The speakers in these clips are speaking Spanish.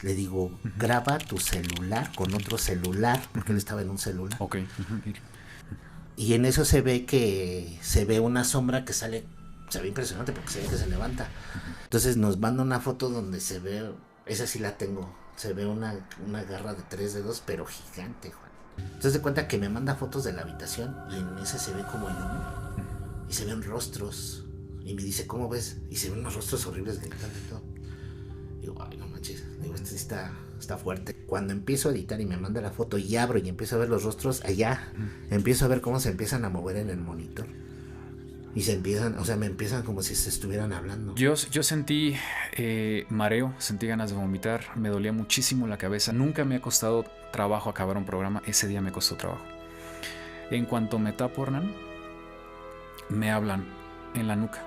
le digo, graba tu celular con otro celular, porque él estaba en un celular. Ok. Y en eso se ve una sombra que sale, se ve impresionante porque se ve que se levanta. Entonces nos manda una foto donde se ve, esa sí la tengo, se ve una garra de 3 dedos, pero gigante, Juan. Entonces de cuenta que me manda fotos de la habitación y en ese se ve como el humo y se ven rostros. Y me dice, ¿cómo ves? Y se ven unos rostros horribles gritando y todo. Digo, ay, no manches. Digo, este está fuerte. Cuando empiezo a editar y me manda la foto y abro y empiezo a ver los rostros allá, empiezo a ver cómo se empiezan a mover en el monitor. Y se empiezan, o sea, me empiezan como si se estuvieran hablando. Yo sentí mareo, sentí ganas de vomitar, me dolía muchísimo la cabeza. Nunca me ha costado trabajo acabar un programa, ese día me costó trabajo. En cuanto me tapo, Hernán, me hablan en la nuca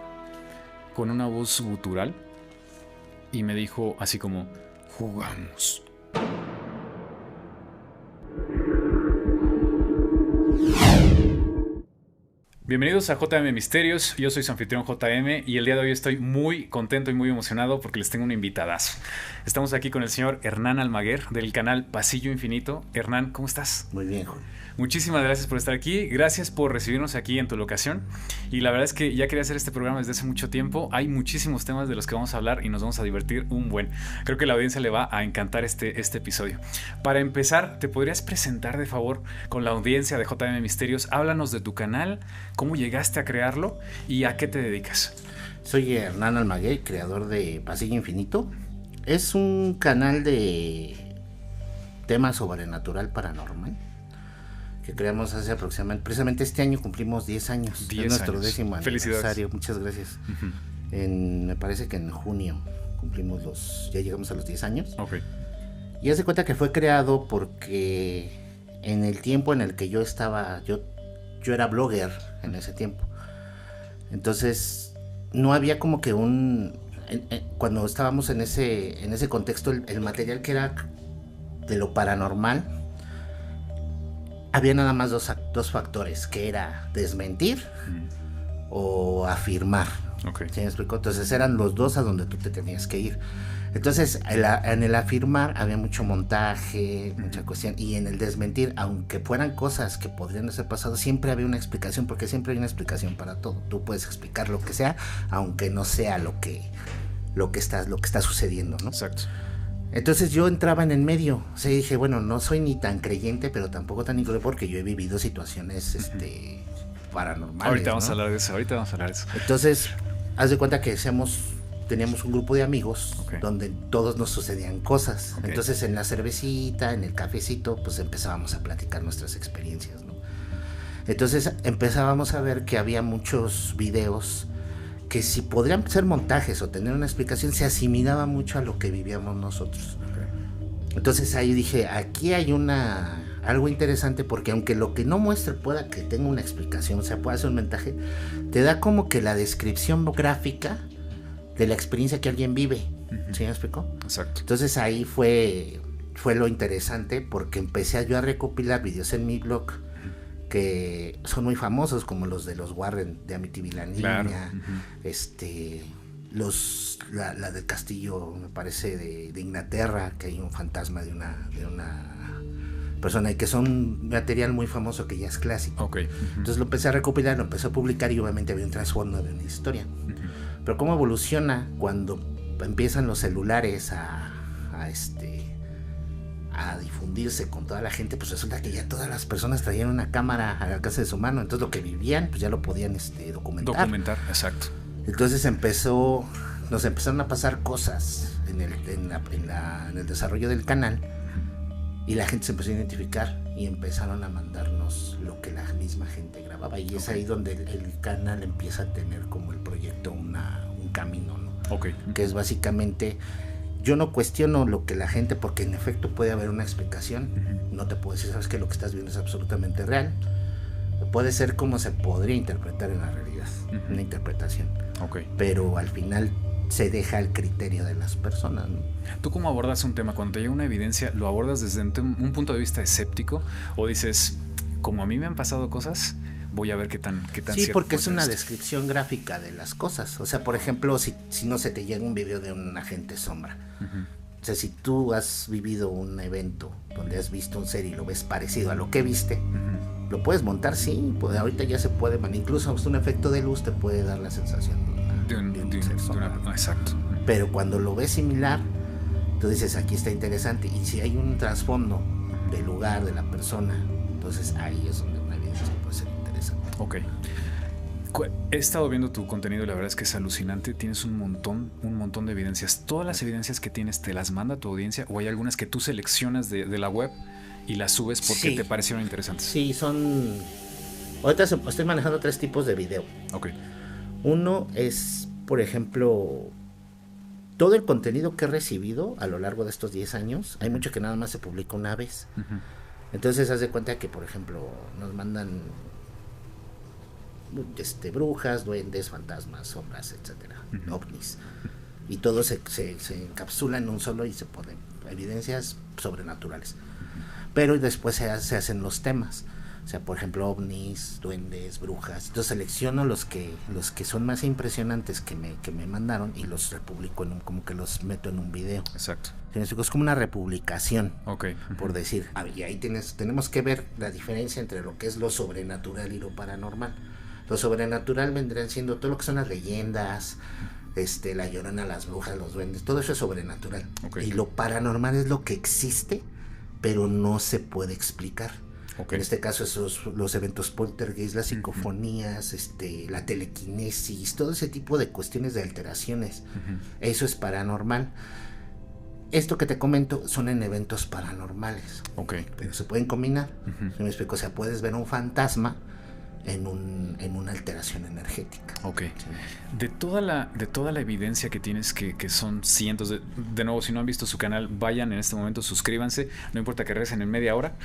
con una voz gutural y me dijo así como, jugamos. Bienvenidos a JM Misterios, yo soy su anfitrión JM y el día de hoy estoy muy contento y muy emocionado porque les tengo un invitadazo. Estamos aquí con el señor Hernán Almaguer del canal Pasillo Infinito. Hernán, ¿cómo estás? Muy bien, Juan. Muchísimas gracias por estar aquí, gracias por recibirnos aquí en tu locación y la verdad es que ya quería hacer este programa desde hace mucho tiempo. Hay muchísimos temas de los que vamos a hablar y nos vamos a divertir un buen. Creo que la audiencia le va a encantar este episodio. Para empezar, ¿te podrías presentar de favor con la audiencia de JM Misterios? Háblanos de tu canal, cómo llegaste a crearlo y a qué te dedicas. Soy Hernán Almaguer, creador de Pasillo Infinito. Es un canal de temas sobrenatural paranormal que creamos hace aproximadamente, precisamente este año cumplimos 10 años. 10 es nuestro años. 10º aniversario. Muchas gracias. Me parece que en junio cumplimos ya llegamos a los 10 años. Ok. Y haz de cuenta que fue creado porque en el tiempo en el que yo estaba, yo era blogger en ese tiempo. Entonces no había como que cuando estábamos en ese contexto, el material que era de lo paranormal, había nada más dos factores, que era desmentir o afirmar. Okay. ¿Sí me explico? Entonces eran los dos a donde tú te tenías que ir. Entonces en el afirmar había mucho montaje, mucha cuestión, y en el desmentir, aunque fueran cosas que podrían ser pasado, siempre había una explicación, porque siempre hay una explicación para todo. Tú puedes explicar lo que sea, aunque no sea lo que está sucediendo, ¿no? Exacto. Entonces yo entraba en el medio, o sea, dije, bueno, no soy ni tan creyente, pero tampoco tan increíble, porque yo he vivido situaciones paranormales. Ahorita vamos ¿no? a hablar de eso. Entonces, haz de cuenta que teníamos un grupo de amigos, okay, donde todos nos sucedían cosas. Okay. Entonces en la cervecita, en el cafecito, pues empezábamos a platicar nuestras experiencias, ¿no? Entonces empezábamos a ver que había muchos videos que, si podrían ser montajes o tener una explicación, se asimilaba mucho a lo que vivíamos nosotros. Okay. Entonces ahí dije, aquí hay algo interesante, porque aunque lo que no muestre pueda que tenga una explicación, o sea, pueda ser un montaje, te da como que la descripción gráfica de la experiencia que alguien vive. ¿Sí me explico? Exacto. Entonces ahí fue lo interesante, porque empecé yo a recopilar videos en mi blog que son muy famosos, como los de los Warren, de Amityville la niña, claro. La del castillo, me parece, de Inglaterra, que hay un fantasma de una persona, y que son material muy famoso que ya es clásico. Okay. Entonces lo empecé a recopilar, lo empecé a publicar, y obviamente había un trasfondo de una historia. Pero cómo evoluciona cuando empiezan los celulares a difundirse con toda la gente, pues resulta que ya todas las personas traían una cámara al alcance de su mano. Entonces lo que vivían, pues ya lo podían documentar. Exacto. Entonces nos empezaron a pasar cosas en el desarrollo del canal, y la gente se empezó a identificar y empezaron a mandarnos lo que la misma gente grababa, y es ahí donde el canal empieza a tener como el proyecto un camino, ¿no? Okay. Que es básicamente, yo no cuestiono lo que la gente, porque en efecto puede haber una explicación. No te puedo decir, sabes que lo que estás viendo es absolutamente real. Puede ser como se podría interpretar en la realidad, una interpretación. Okay. Pero al final se deja el criterio de las personas, ¿no? ¿Tú cómo abordas un tema? Cuando te llega una evidencia, ¿lo abordas desde un punto de vista escéptico? ¿O dices, como a mí me han pasado cosas, voy a ver qué tan sí, porque es una descripción gráfica de las cosas? O sea, por ejemplo, si no se te llega un video de un agente sombra, O sea, si tú has vivido un evento donde has visto un ser y lo ves parecido a lo que viste, lo puedes montar, sí, pues ahorita ya se puede, incluso un efecto de luz te puede dar la sensación de un ser sombra. Exacto. Pero cuando lo ves similar, tú dices, aquí está interesante. Y si hay un trasfondo del lugar, de la persona, entonces ahí es donde una evidencia puede ser interesante. Ok. He estado viendo tu contenido y la verdad es que es alucinante. Tienes un montón de evidencias. ¿Todas las evidencias que tienes te las manda tu audiencia o hay algunas que tú seleccionas de la web y las subes porque te parecieron interesantes? Sí, son... Ahorita estoy manejando 3 tipos de video. Ok. Uno es, por ejemplo, todo el contenido que he recibido a lo largo de estos 10 años. Hay mucho que nada más se publica una vez. Entonces haz de cuenta que, por ejemplo, nos mandan brujas, duendes, fantasmas, sombras, etcétera, ovnis, y todo se encapsula en un solo y se ponen evidencias sobrenaturales, pero después se hacen los temas, o sea, por ejemplo, ovnis, duendes, brujas. Entonces selecciono los que son más impresionantes que me mandaron y los republico como que los meto en un video. Exacto. Es como una republicación, okay, por decir. Y ahí tenemos que ver la diferencia entre lo que es lo sobrenatural y lo paranormal. Lo sobrenatural vendrían siendo todo lo que son las leyendas, la Llorona, las brujas, los duendes, todo eso es sobrenatural. Okay. Y lo paranormal es lo que existe, pero no se puede explicar. Okay. En este caso, los eventos poltergeist, las psicofonías, la telequinesis, todo ese tipo de cuestiones de alteraciones. Eso es paranormal. Esto que te comento son en eventos paranormales. Okay. Pero se pueden combinar. ¿Sí me explico? O sea, puedes ver un fantasma en una alteración energética. Ok. Sí. De toda la evidencia que tienes, que son cientos de nuevo, si no han visto su canal, vayan en este momento, suscríbanse, no importa que regresen en media hora,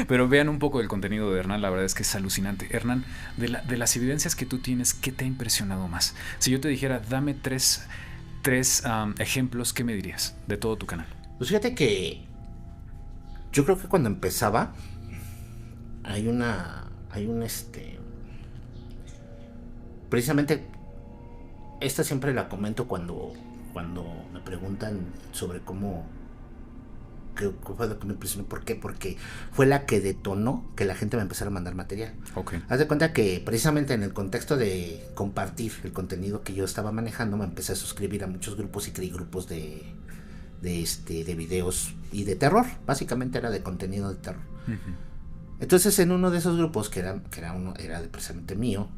pero vean un poco del contenido de Hernán, la verdad es que es alucinante. Hernán, de las evidencias que tú tienes, ¿qué te ha impresionado más? Si yo te dijera, dame tres ejemplos, ¿qué me dirías de todo tu canal? Pues fíjate que yo creo que cuando empezaba hay un precisamente esta siempre la comento cuando me preguntan sobre qué fue lo que me impresionó. ¿Por qué? Porque fue la que detonó que la gente me empezara a mandar material. Okay. Haz de cuenta que precisamente en el contexto de compartir el contenido que yo estaba manejando, me empecé a suscribir a muchos grupos y creí grupos de videos y de terror. Básicamente era de contenido de terror. Entonces en uno de esos grupos que era precisamente mío,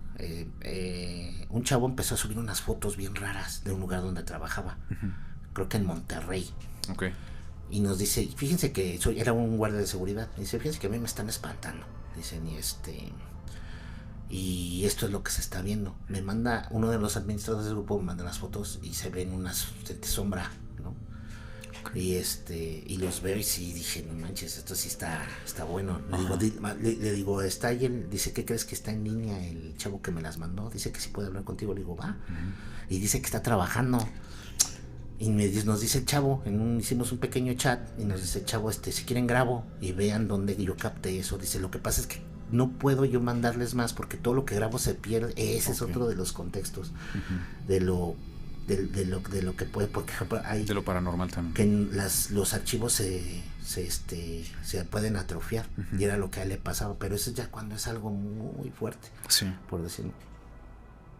un chavo empezó a subir unas fotos bien raras de un lugar donde trabajaba, creo que en Monterrey. Okay. Y nos dice, fíjense que era un guardia de seguridad, y dice, fíjense que a mí me están espantando, dicen, y esto es lo que se está viendo. Me manda uno de los administradores del grupo, me manda las fotos y se ven unas de sombra, ¿no? Y y los veo y sí dije, no manches, esto sí está bueno. Le digo, está ahí dice, ¿qué crees que está en línea el chavo que me las mandó? Dice que sí puede hablar contigo. Le digo, va. Y dice que está trabajando. Y nos dice el chavo, hicimos un pequeño chat y nos dice el chavo, si quieren grabo y vean dónde yo capté eso. Dice, lo que pasa es que no puedo yo mandarles más porque todo lo que grabo se pierde. Ese es otro de los contextos de lo que puede, por ejemplo, hay de lo paranormal también, que los archivos se pueden atrofiar, y era lo que a él le pasaba, pero eso ya cuando es algo muy fuerte, sí, por decirlo,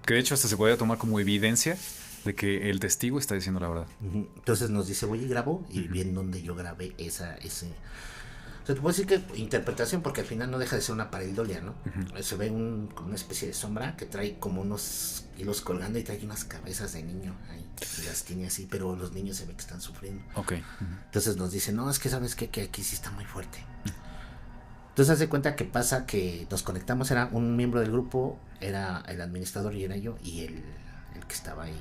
que de hecho hasta se podría tomar como evidencia de que el testigo está diciendo la verdad. Entonces nos dice, voy y grabo, y bien donde yo grabé ese. O sea, te puedo decir que interpretación, porque al final no deja de ser una pareidolia, ¿no? Se ve como una especie de sombra que trae como unos hilos colgando y trae unas cabezas de niño ahí, y las tiene así, pero los niños se ve que están sufriendo. Okay. Entonces nos dice, no, es que sabes qué, que aquí sí está muy fuerte. Entonces hace cuenta que pasa que nos conectamos, era un miembro del grupo, era el administrador y era yo, y el que estaba ahí,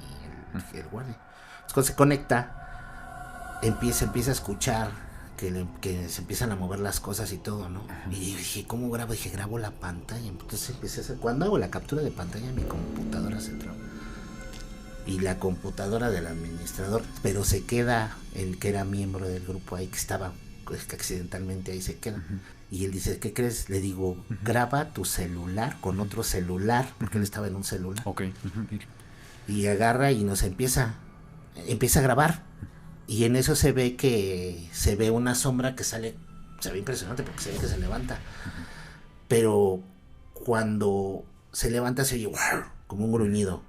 el guardia. Entonces cuando se conecta, empieza a escuchar que se empiezan a mover las cosas y todo, ¿no? Y dije, ¿cómo grabo? Dije, grabo la pantalla. Entonces empecé a hacer, cuando hago la captura de pantalla, mi computadora se traba. Y la computadora del administrador, pero se queda el que era miembro del grupo ahí, que estaba, pues, que accidentalmente ahí se queda. Y él dice, ¿qué crees? Le digo, graba tu celular con otro celular, porque él estaba en un celular. Okay. Y agarra y nos empieza a grabar. Y en eso se ve una sombra que sale, se ve impresionante porque se ve que se levanta. Pero cuando se levanta se oye como un gruñido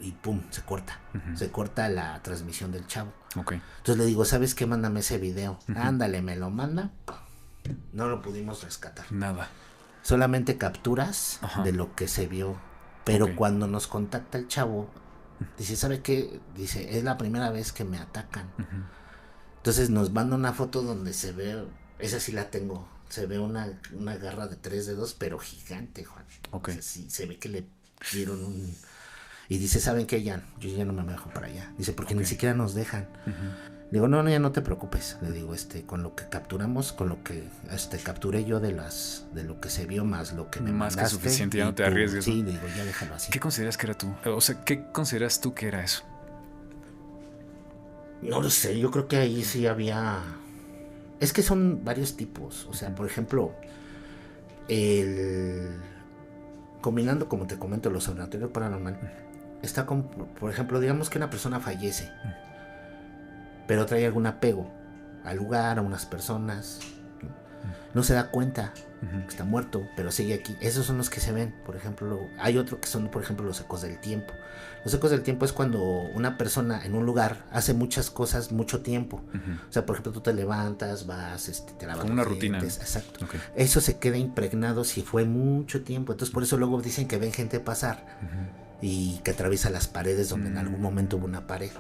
y pum, se corta. Se corta la transmisión del chavo. Okay. Entonces le digo, ¿sabes qué? Mándame ese video. Ándale, me lo manda. No lo pudimos rescatar. Nada. Solamente capturas de lo que se vio. Pero cuando nos contacta el chavo, dice, ¿sabe qué? Dice, es la primera vez que me atacan. Entonces nos manda una foto donde se ve, esa sí la tengo, se ve una garra de 3 dedos, pero gigante, Juan. O sea, sí, se ve que le dieron un... Y dice, ¿saben qué? Yo ya no me dejo para allá. Dice, porque ni siquiera nos dejan. Le digo, no, ya no te preocupes. Le digo, con lo que capturamos, con lo que capturé yo de lo que se vio, más lo que me más mandaste. Que suficiente, ya no te arriesgues. Sí, le digo, ya déjalo así. ¿Qué consideras que era tú? O sea, ¿qué consideras tú que era eso? No lo sé, yo creo que ahí sí había... Es que son varios tipos. O sea, por ejemplo, combinando, como te comento, lo sobrenatural paranormal, está como, por ejemplo, digamos que una persona fallece, pero trae algún apego al lugar, a unas personas, no se da cuenta que está muerto, pero sigue aquí. Esos son los que se ven. Por ejemplo, hay otro que son, por ejemplo, los ecos del tiempo. Los ecos del tiempo es cuando una persona en un lugar hace muchas cosas mucho tiempo. O sea, por ejemplo, tú te levantas, vas, te lavas. Como una rutina. Exacto. Eso se queda impregnado si fue mucho tiempo. Entonces, por eso luego dicen que ven gente pasar y que atraviesa las paredes donde en algún momento hubo una pared.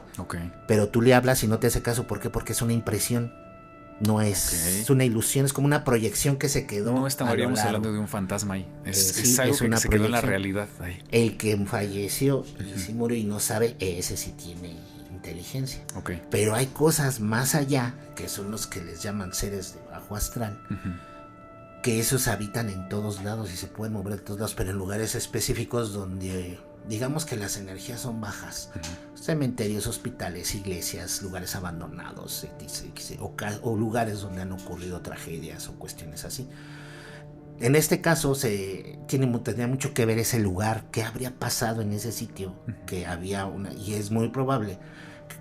Pero tú le hablas y no te hace caso. ¿Por qué? Porque es una impresión. No es una ilusión, es como una proyección que se quedó. No estaríamos hablando de un fantasma ahí. Es algo que se quedó en la realidad ahí. El que falleció y sí murió y no sabe, ese sí tiene inteligencia. Pero hay cosas más allá, que son los que les llaman seres de bajo astral, que esos habitan en todos lados y se pueden mover en todos lados, pero en lugares específicos donde... Digamos que las energías son bajas. Cementerios, hospitales, iglesias, lugares abandonados, o lugares donde han ocurrido tragedias o cuestiones así. En este caso tenía mucho que ver ese lugar, qué habría pasado en ese sitio, que había y es muy probable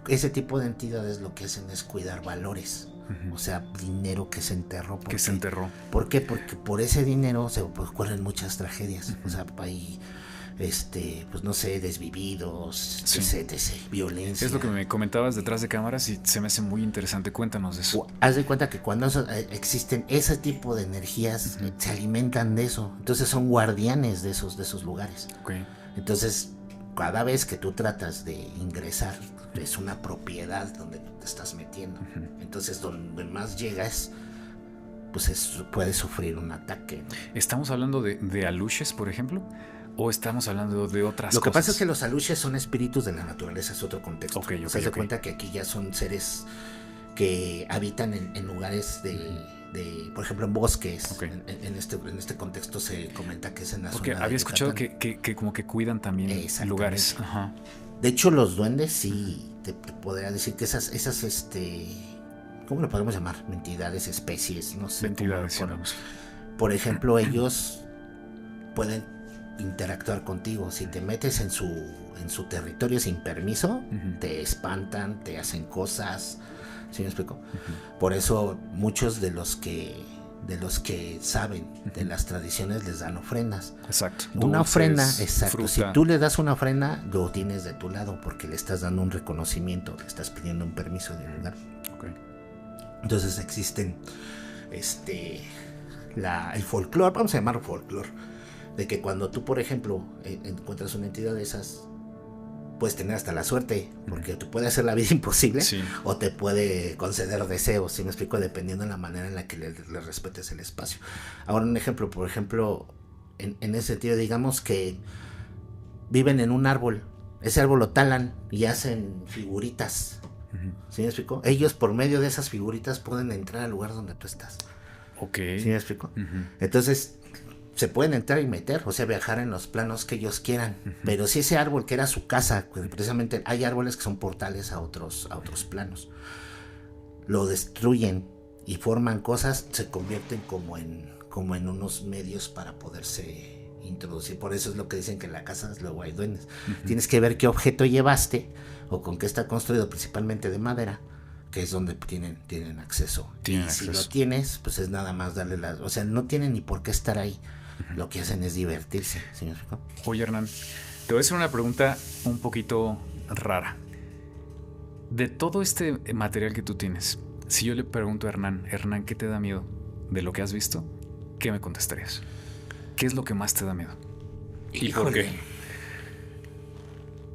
que ese tipo de entidades lo que hacen es cuidar valores. O sea, dinero que se enterró. Que se enterró. ¿Por qué? Porque por ese dinero se ocurren muchas tragedias. O sea, hay... pues no sé, desvividos, etc, violencia. Es lo que me comentabas detrás de cámaras y se me hace muy interesante. Cuéntanos de eso. Haz de cuenta que cuando existen ese tipo de energías, se alimentan de eso. Entonces son guardianes de esos lugares. Entonces, cada vez que tú tratas de ingresar, es una propiedad donde te estás metiendo. Entonces, donde más llegas, pues puedes sufrir un ataque, ¿no? ¿Estamos hablando de aluches, por ejemplo? ¿O estamos hablando de otras cosas? Lo que pasa es que los aluches son espíritus de la naturaleza, es otro contexto. Se da cuenta que aquí ya son seres que habitan en lugares por ejemplo, en bosques. En este contexto se comenta que es en la zona de había escuchado que como que cuidan también lugares. De hecho, los duendes sí, te podría decir que esas ¿cómo lo podemos llamar? Entidades, especies, no sé. Entidades, por ejemplo, ellos pueden interactuar contigo. Si te metes en su territorio sin permiso, te espantan, te hacen cosas. ¿Sí me explico? Por eso muchos de los que saben de las tradiciones les dan ofrendas. Exacto. Una ofrenda, exacto. Fruta. Si tú le das una ofrenda, lo tienes de tu lado porque le estás dando un reconocimiento, le estás pidiendo un permiso del lugar. Entonces existen el folclore, vamos a llamarlo folclore, de que cuando tú, por ejemplo, encuentras una entidad de esas, puedes tener hasta la suerte, porque te puede hacer la vida imposible, o te puede conceder deseos, ¿sí me explico? Dependiendo de la manera en la que le respetes el espacio. Ahora un ejemplo, por ejemplo, en ese sentido, digamos que viven en un árbol, ese árbol lo talan y hacen figuritas, ¿sí me explico? Ellos por medio de esas figuritas pueden entrar al lugar donde tú estás. ¿Sí me explico? Entonces se pueden entrar y meter, o sea, viajar en los planos que ellos quieran. Pero si ese árbol que era su casa, pues precisamente hay árboles que son portales a otros planos, lo destruyen y forman cosas, se convierten como en unos medios para poderse introducir. Por eso es lo que dicen que en la casa luego hay duendes. Tienes que ver qué objeto llevaste o con qué está construido, principalmente de madera, que es donde tienen acceso. Tienen y acceso. Si lo tienes, pues es nada más darle o sea, no tienen ni por qué estar ahí. Lo que hacen es divertirse, ¿sí me explico? Oye, Hernán, te voy a hacer una pregunta un poquito rara. De todo este material que tú tienes, si yo le pregunto a Hernán, ¿qué te da miedo de lo que has visto? ¿Qué me contestarías? ¿Qué es lo que más te da miedo? ¿Y por qué?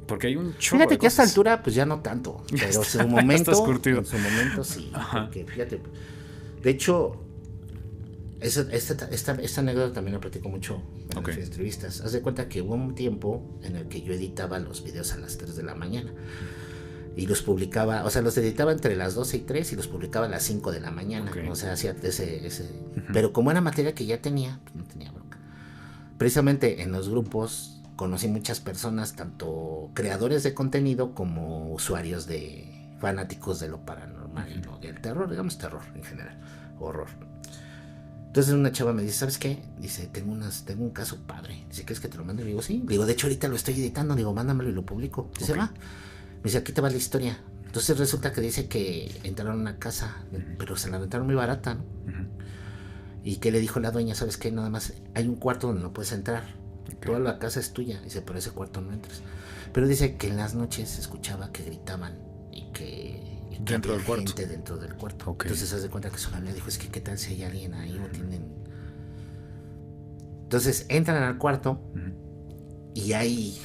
Porque hay un chorro Fíjate de que a esta cosas. altura pues ya no tanto, pero en su Estás momento, curtido. en su momento sí. Ajá. Porque fíjate, de hecho, esta anécdota también la platico mucho en Ok. las entrevistas. Haz de cuenta que hubo un tiempo en el que yo editaba los videos a las 3 de la mañana. Y los publicaba, o sea, los editaba entre las 12 y 3 y los publicaba a las 5 de la mañana. Ok. O sea, hacía Pero como era materia que ya tenía, pues no tenía bronca. Precisamente en los grupos conocí muchas personas, tanto creadores de contenido como usuarios fanáticos de lo paranormal y del terror, digamos terror en general, horror. Entonces una chava me dice, ¿sabes qué? Dice, tengo un caso padre. Dice, ¿quieres que te lo mande? Le digo, sí. Le digo, de hecho ahorita lo estoy editando. Le digo, mándamelo y lo publico. Dice, va. Me dice, aquí te va la historia. Entonces resulta que dice que entraron a una casa, pero se la rentaron muy barata, ¿no? Y que le dijo la dueña, ¿sabes qué? Nada más hay un cuarto donde no puedes entrar. Toda la casa es tuya. Dice, pero ese cuarto no entras. Pero dice que en las noches se escuchaba que gritaban y que dentro del cuarto. Gente dentro del cuarto. Okay. Entonces se hace cuenta que su familia dijo, es que qué tal si hay alguien ahí o tienen. Entonces entran al cuarto y hay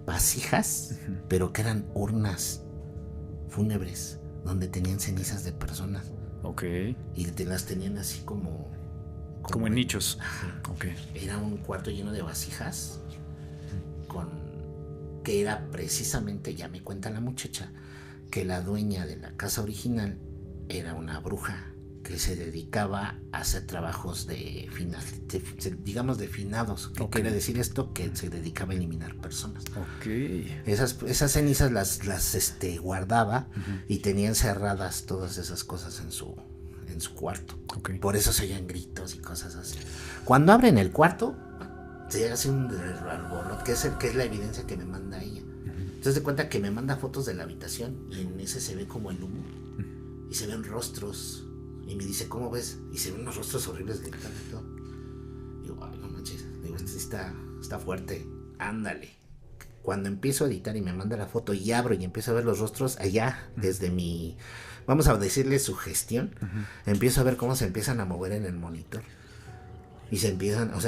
vasijas, pero que eran urnas fúnebres donde tenían cenizas de personas. Ok. Y te las tenían así como en nichos. Ajá. Ok. Era un cuarto lleno de vasijas que era precisamente, ya me cuenta la muchacha, que la dueña de la casa original era una bruja que se dedicaba a hacer trabajos digamos de finados. ¿Qué quiere decir esto? Que se dedicaba a eliminar personas. Ok. Esas cenizas las guardaba y tenía encerradas todas esas cosas en su cuarto. Okay. Por eso se oían gritos y cosas así. Cuando abren el cuarto, se hace un alboroto, que es la evidencia que me manda ella. Entonces de cuenta que me manda fotos de la habitación y en ese se ve como el humo y se ven rostros. Y me dice, ¿cómo ves? Y se ven unos rostros horribles gritando y todo. Digo, ay, no manches. Digo, está fuerte. Ándale. Cuando empiezo a editar y me manda la foto y abro y empiezo a ver los rostros allá, desde mi, vamos a decirle sugestión, empiezo a ver cómo se empiezan a mover en el monitor. Y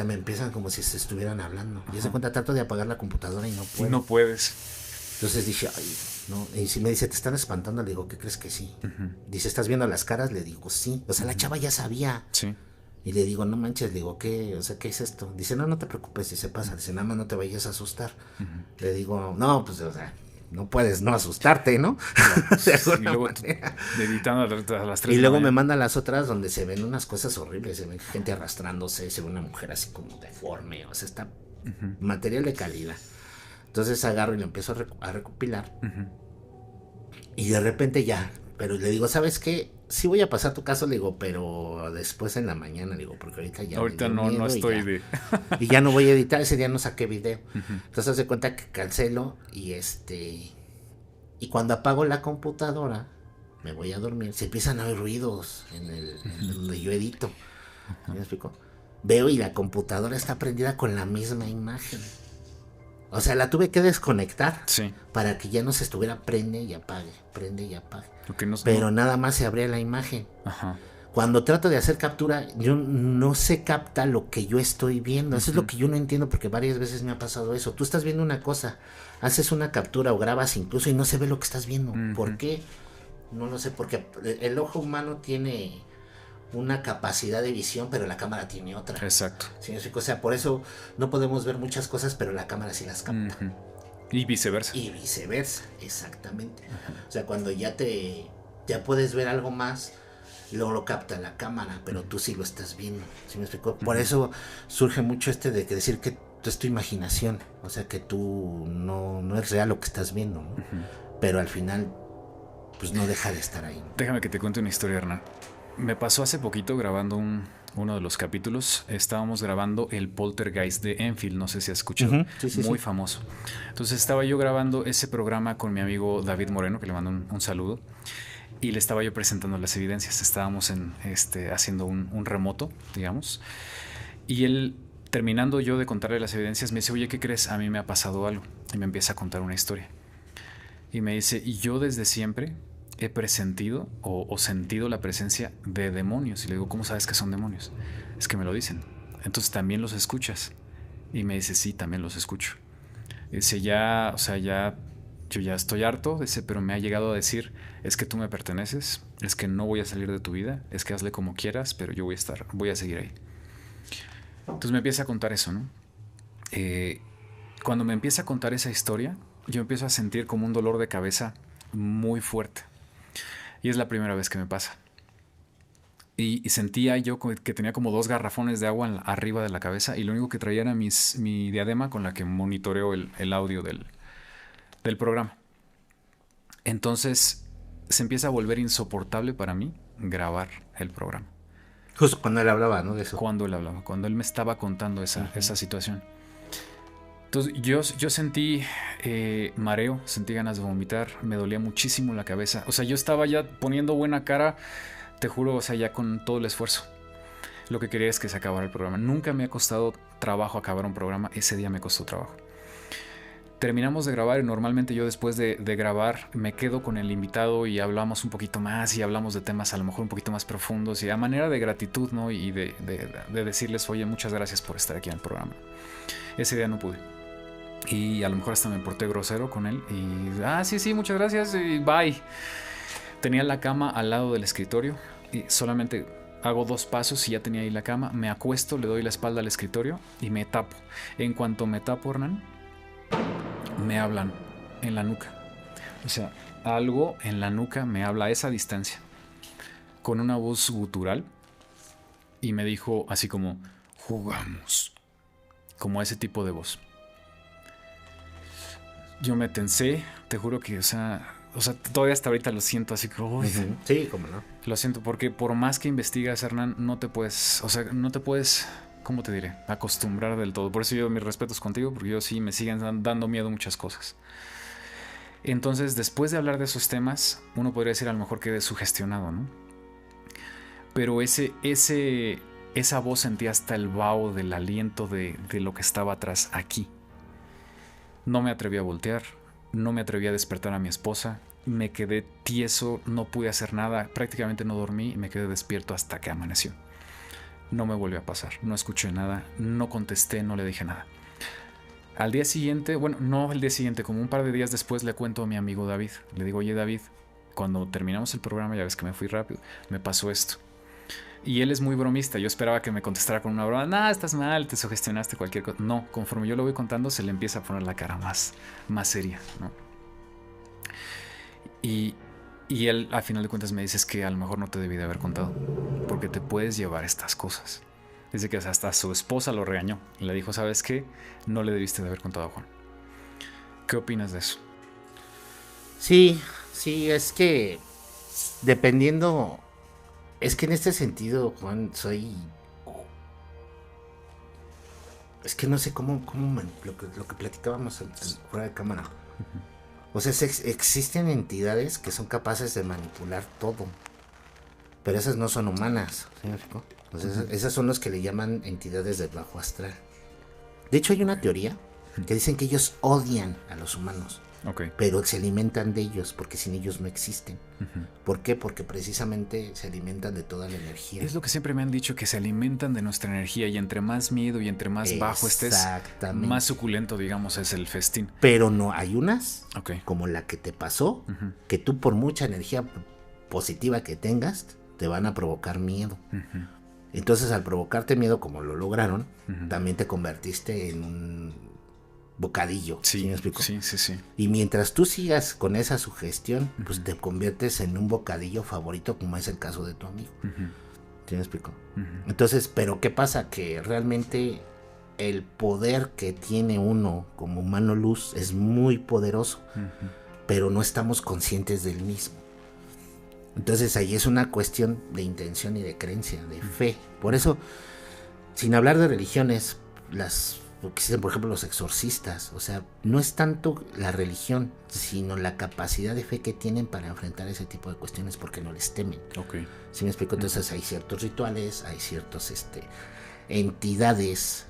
me empiezan como si se estuvieran hablando. Y se cuenta, trato de apagar la computadora y no puedo. Y no puedes. Entonces dije, ay, no. Y si me dice, ¿te están espantando? Le digo, ¿qué crees que sí? Dice, ¿estás viendo las caras? Le digo, sí. O sea, la chava ya sabía. Sí. Y le digo, no manches, le digo, ¿qué? O sea, ¿qué es esto? Dice, no te preocupes, si se pasa. Dice, nada más no te vayas a asustar. Le digo, no, pues, o sea, no puedes no asustarte, ¿no? Y luego editando a las 3 y luego me manda las otras donde se ven unas cosas horribles. Se ven gente arrastrándose, se ve una mujer así como deforme. O sea, está material de calidad. Entonces agarro y lo empiezo a recopilar. Y de repente ya, pero le digo, ¿sabes qué? Sí voy a pasar tu caso, le digo, pero después en la mañana, le digo, porque ahorita ya no estoy de... y ya no voy a editar, ese día no saqué video. Entonces se cuenta que cancelo y y cuando apago la computadora, me voy a dormir, se empiezan a oír ruidos en donde yo edito. ¿Me explico? Veo y la computadora está prendida con la misma imagen. O sea, la tuve que desconectar para que ya no se estuviera prende y apague. Pero nada más se abría la imagen. Cuando trato de hacer captura, yo no se capta lo que yo estoy viendo. Eso es lo que yo no entiendo, porque varias veces me ha pasado eso. Tú estás viendo una cosa, haces una captura o grabas incluso y no se ve lo que estás viendo. ¿Por qué? No lo sé, porque el ojo humano tiene una capacidad de visión, pero la cámara tiene otra. Exacto. ¿Sí? O sea, por eso no podemos ver muchas cosas, pero la cámara sí las capta. Y viceversa. Exactamente. O sea, cuando ya puedes ver algo más, luego lo capta la cámara, pero tú sí lo estás viendo. ¿Sí me explico? Por eso surge mucho de que decir que es tu imaginación. O sea, que tú no es real lo que estás viendo, ¿no? Pero al final, pues no deja de estar ahí, ¿no? Déjame que te cuente una historia, Hernán. Me pasó hace poquito grabando uno de los capítulos. Estábamos grabando el Poltergeist de Enfield, no sé si has escuchado. Sí, Muy famoso. Entonces estaba yo grabando ese programa con mi amigo David Moreno, que le mando un saludo. Y le estaba yo presentando las evidencias. Estábamos haciendo un remoto, digamos. Y él, terminando yo de contarle las evidencias, me dice, oye, ¿qué crees? A mí me ha pasado algo. Y me empieza a contar una historia. Y me dice, y yo desde siempre he presentido o sentido la presencia de demonios. Y le digo, ¿cómo sabes que son demonios? Es que me lo dicen. Entonces, ¿también los escuchas? Y me dice, sí, también los escucho. Dice, ya, o sea, yo ya estoy harto, dice, pero me ha llegado a decir, es que tú me perteneces, es que no voy a salir de tu vida, es que hazle como quieras, pero yo voy a seguir ahí. Entonces me empieza a contar eso, ¿no? Cuando me empieza a contar esa historia, yo empiezo a sentir como un dolor de cabeza muy fuerte. Y es la primera vez que me pasa. Y sentía yo que tenía como 2 garrafones de agua arriba de la cabeza y lo único que traía era mi diadema con la que monitoreo el audio del programa. Entonces se empieza a volver insoportable para mí grabar el programa. Justo cuando él hablaba, ¿no? De eso. Cuando él me estaba contando esa situación. Entonces yo sentí mareo, sentí ganas de vomitar, me dolía muchísimo la cabeza. O sea, yo estaba ya poniendo buena cara, te juro, o sea, ya con todo el esfuerzo. Lo que quería es que se acabara el programa. Nunca me ha costado trabajo acabar un programa, ese día me costó trabajo. Terminamos de grabar y normalmente yo después de grabar me quedo con el invitado y hablamos un poquito más y hablamos de temas a lo mejor un poquito más profundos y a manera de gratitud, ¿no? Y de decirles, oye, muchas gracias por estar aquí en el programa. Ese día no pude. Y a lo mejor hasta me porté grosero con él. Y, sí, muchas gracias y bye. Tenía la cama al lado del escritorio y solamente hago 2 pasos y ya tenía ahí la cama. Me acuesto, le doy la espalda al escritorio y me tapo. En cuanto me tapo, Hernán, me hablan en la nuca. O sea, algo en la nuca me habla a esa distancia con una voz gutural y me dijo así como, jugamos. Como ese tipo de voz. Yo me tensé, te juro que, o sea, todavía hasta ahorita lo siento así como... Sí, cómo no. Lo siento porque por más que investigas, Hernán, no te puedes, ¿cómo te diré? Acostumbrar del todo. Por eso yo mis respetos contigo, porque yo sí me siguen dando miedo muchas cosas. Entonces, después de hablar de esos temas, uno podría decir a lo mejor quedé sugestionado, ¿no? Pero esa voz sentía hasta el vaho del aliento de lo que estaba atrás aquí. No me atreví a voltear, no me atreví a despertar a mi esposa, me quedé tieso, no pude hacer nada, prácticamente no dormí y me quedé despierto hasta que amaneció. No me volvió a pasar, no escuché nada, no contesté, no le dije nada. Al día siguiente, bueno, no el día siguiente, como un par de días después le cuento a mi amigo David. Le digo, oye David, cuando terminamos el programa, ya ves que me fui rápido, me pasó esto. Y él es muy bromista, yo esperaba que me contestara con una broma, nah, estás mal, te sugestionaste, cualquier cosa. No, conforme yo lo voy contando, se le empieza a poner la cara más seria, ¿no? Y él, al final de cuentas, me dice que a lo mejor no te debí de haber contado, porque te puedes llevar estas cosas. Dice que hasta su esposa lo regañó. Y le dijo, ¿sabes qué? No le debiste de haber contado a Juan. ¿Qué opinas de eso? Sí, es que dependiendo... Es que en este sentido, Juan, es que no sé cómo lo que platicábamos fuera de cámara. O sea, existen entidades que son capaces de manipular todo, pero esas no son humanas, ¿sí me explico? O sea, esas son los que le llaman entidades de bajo astral. De hecho, hay una teoría que dicen que ellos odian a los humanos, pero se alimentan de ellos, porque sin ellos no existen. ¿Por qué? Porque precisamente se alimentan de toda la energía. Es lo que siempre me han dicho, que se alimentan de nuestra energía, y entre más miedo y entre más bajo estés, más suculento, digamos, es el festín. Pero no, hay unas, como la que te pasó, que tú por mucha energía positiva que tengas, te van a provocar miedo. Entonces, al provocarte miedo, como lo lograron, también te convertiste en un bocadillo. Sí, ¿me explico? Sí. Y mientras tú sigas con esa sugestión, pues te conviertes en un bocadillo favorito, como es el caso de tu amigo. ¿Sí me explico? Entonces, pero ¿qué pasa? Que realmente el poder que tiene uno como humano luz es muy poderoso, pero no estamos conscientes del mismo. Entonces ahí es una cuestión de intención y de creencia, de fe. Por eso, sin hablar de religiones, lo que existen, por ejemplo, los exorcistas, o sea, no es tanto la religión, sino la capacidad de fe que tienen para enfrentar ese tipo de cuestiones porque no les temen. Okay. ¿Sí me explico? Entonces hay ciertos rituales, hay ciertos entidades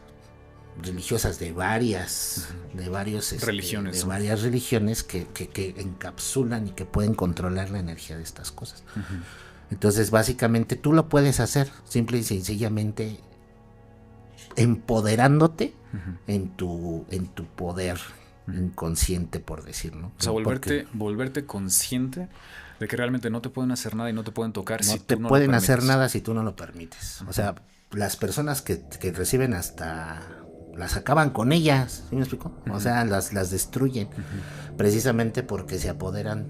religiosas de varias religiones, de varias religiones que encapsulan y que pueden controlar la energía de estas cosas. Entonces básicamente tú lo puedes hacer simple y sencillamente empoderándote en tu poder inconsciente, por decirlo. O sea, volverte consciente de que realmente no te pueden hacer nada y no te pueden tocar no si te tú no pueden lo hacer permites. nada si tú no lo permites. O sea, las personas que reciben hasta las acaban con ellas, ¿sí me explico? O sea, las destruyen precisamente porque se apoderan,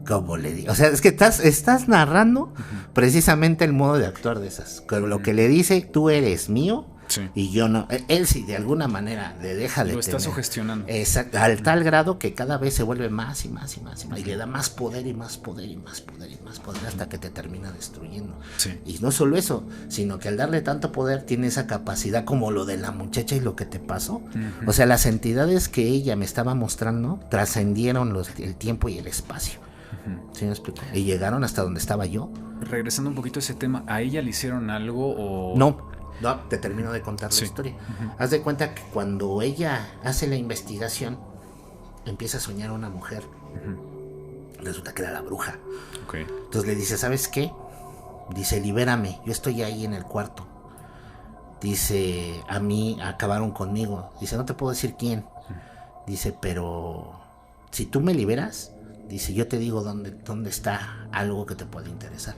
como le digo. O sea, es que estás narrando precisamente el modo de actuar de esas. Lo que le dice, tú eres mío. Sí. Y yo no, él sí de alguna manera le deja de lo está sugestionando. Exacto, al tal grado que cada vez se vuelve más y más y más y más, y le da más poder y más poder y más poder y más poder hasta que te termina destruyendo. Sí. Y no solo eso, sino que al darle tanto poder tiene esa capacidad como lo de la muchacha y lo que te pasó. O sea, las entidades que ella me estaba mostrando trascendieron el tiempo y el espacio. ¿Sí me explico? Y llegaron hasta donde estaba yo. Regresando un poquito a ese tema, ¿a ella le hicieron algo o...? No, te termino de contar la historia. Haz de cuenta que cuando ella hace la investigación, empieza a soñar a una mujer. Resulta que era la bruja. Okay. Entonces le dice, ¿sabes qué? Dice, libérame, yo estoy ahí en el cuarto. Dice, a mí acabaron conmigo. Dice, no te puedo decir quién. Dice, pero si tú me liberas, dice, yo te digo dónde está algo que te puede interesar.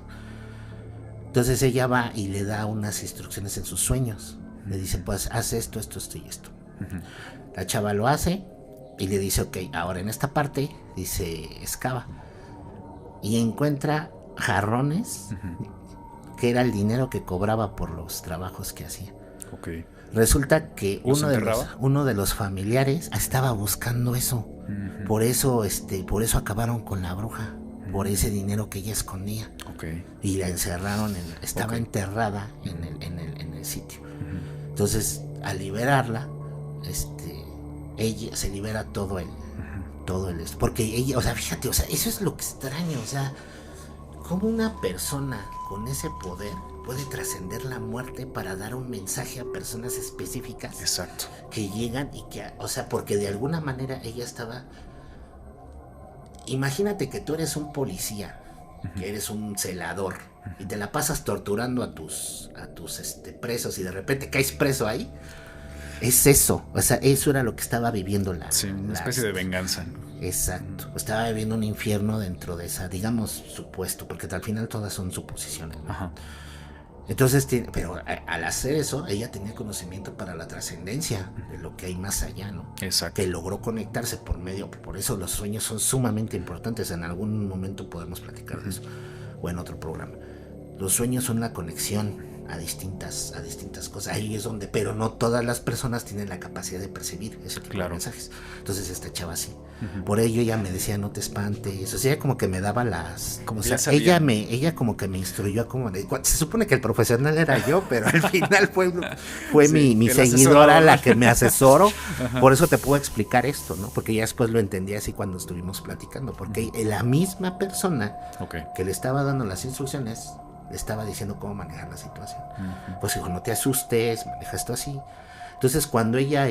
Entonces ella va y le da unas instrucciones en sus sueños. Le dice, pues haz esto, esto, esto y esto. La chava lo hace y le dice, ok, ahora en esta parte, dice, excava. Y encuentra jarrones, que era el dinero que cobraba por los trabajos que hacía. Okay. Resulta que uno de los familiares estaba buscando eso. Por eso acabaron con la bruja. Por ese dinero que ella escondía. Okay. Y la encerraron, estaba enterrada en el sitio. Entonces, al liberarla, ella se libera todo el porque ella, o sea, fíjate, o sea, eso es lo que extraño, o sea, cómo una persona con ese poder puede trascender la muerte para dar un mensaje a personas específicas. Exacto. Que llegan y que, o sea, porque de alguna manera ella estaba. Imagínate que tú eres un policía, que eres un celador, y te la pasas torturando a tus presos y de repente caes preso ahí. Es eso, o sea, eso era lo que estaba viviendo una especie de venganza. Exacto, estaba viviendo un infierno dentro de esa, digamos, supuesto, porque al final todas son suposiciones, ¿no? Ajá. Entonces, pero al hacer eso, ella tenía conocimiento para la trascendencia de lo que hay más allá, ¿no? Exacto. Que logró conectarse por eso los sueños son sumamente importantes. En algún momento podemos platicar de eso, o en otro programa. Los sueños son la conexión a distintas cosas. Ahí es donde, pero no todas las personas tienen la capacidad de percibir ese tipo de mensajes. Entonces esta chava sí. Por ello ella me decía, no te espantes. O sea, ella como que me daba como o sea, ella como que me instruyó a cómo se supone que el profesional era yo, pero al final fue mi seguidora la que me asesoró. Por eso te puedo explicar esto, ¿no? Porque ya después lo entendí así cuando estuvimos platicando. Porque la misma persona que le estaba dando las instrucciones le estaba diciendo cómo manejar la situación. Pues dijo, no te asustes, maneja esto así. Entonces cuando ella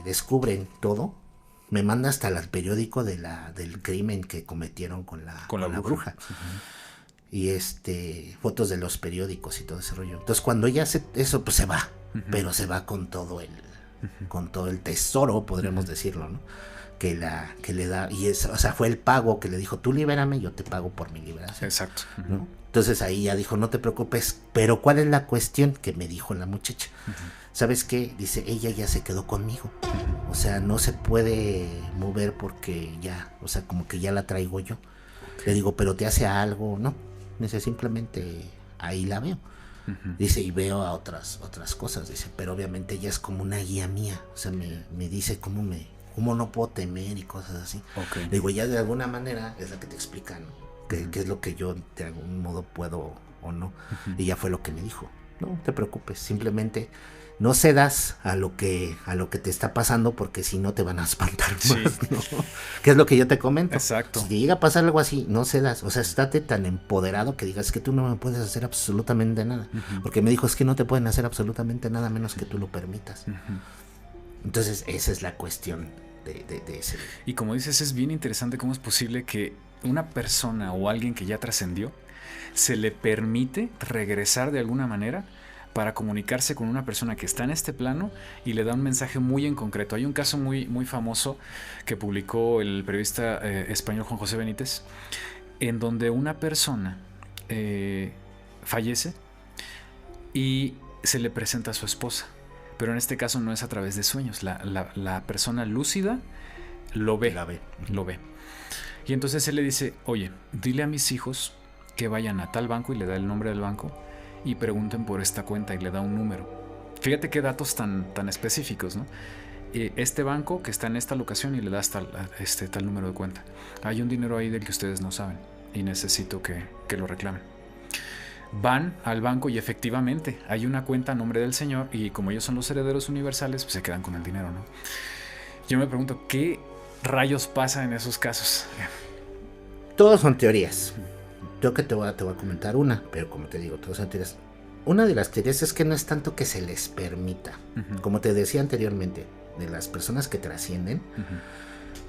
descubren todo, me manda hasta el periódico del crimen que cometieron con la bruja. Y fotos de los periódicos y todo ese rollo. Entonces cuando ella hace eso, pues se va. Pero se va con todo el tesoro, podríamos decirlo, ¿no? Que le da, y eso, o sea, fue el pago que le dijo, tú libérame, yo te pago por mi liberación. Exacto. ¿No? Entonces ahí ya dijo, no te preocupes, pero ¿cuál es la cuestión? Que me dijo la muchacha. ¿Sabes qué? Dice, ella ya se quedó conmigo. O sea, no se puede mover porque ya, o sea, como que ya la traigo yo. Le digo, pero ¿te hace algo? No, dice, simplemente ahí la veo. Dice, y veo a otras cosas. Dice, pero obviamente ella es como una guía mía. O sea, me dice cómo no puedo temer y cosas así. Le digo, ya de alguna manera es la que te explican qué es lo que yo de algún modo puedo o no. Y ya fue lo que me dijo. No te preocupes, simplemente no cedas a lo que te está pasando, porque si no te van a espantar más, ¿no? Que es lo que yo te comento. Exacto. Si te llega a pasar algo así, no cedas. O sea, estate tan empoderado que digas que tú no me puedes hacer absolutamente nada. Porque me dijo, es que no te pueden hacer absolutamente nada menos que tú lo permitas. Entonces, esa es la cuestión de ese. Y como dices, es bien interesante cómo es posible que una persona o alguien que ya trascendió se le permite regresar de alguna manera para comunicarse con una persona que está en este plano y le da un mensaje muy en concreto. Hay un caso muy, muy famoso que publicó el periodista español Juan José Benítez, en donde una persona fallece y se le presenta a su esposa, pero en este caso no es a través de sueños. La persona lúcida lo ve. Lo ve. Y entonces él le dice, oye, dile a mis hijos que vayan a tal banco, y le da el nombre del banco, y pregunten por esta cuenta, y le da un número. Fíjate qué datos tan específicos, ¿no? Este banco que está en esta locación, y le das tal número de cuenta. Hay un dinero ahí del que ustedes no saben y necesito que lo reclamen. Van al banco y efectivamente hay una cuenta a nombre del señor, y como ellos son los herederos universales, pues se quedan con el dinero, ¿no? Yo me pregunto, ¿qué rayos pasa en esos casos? Todos son teorías. Yo que te voy a comentar una, pero como te digo, todas son teorías. Una de las teorías es que no es tanto que se les permita. Como te decía anteriormente, de las personas que trascienden,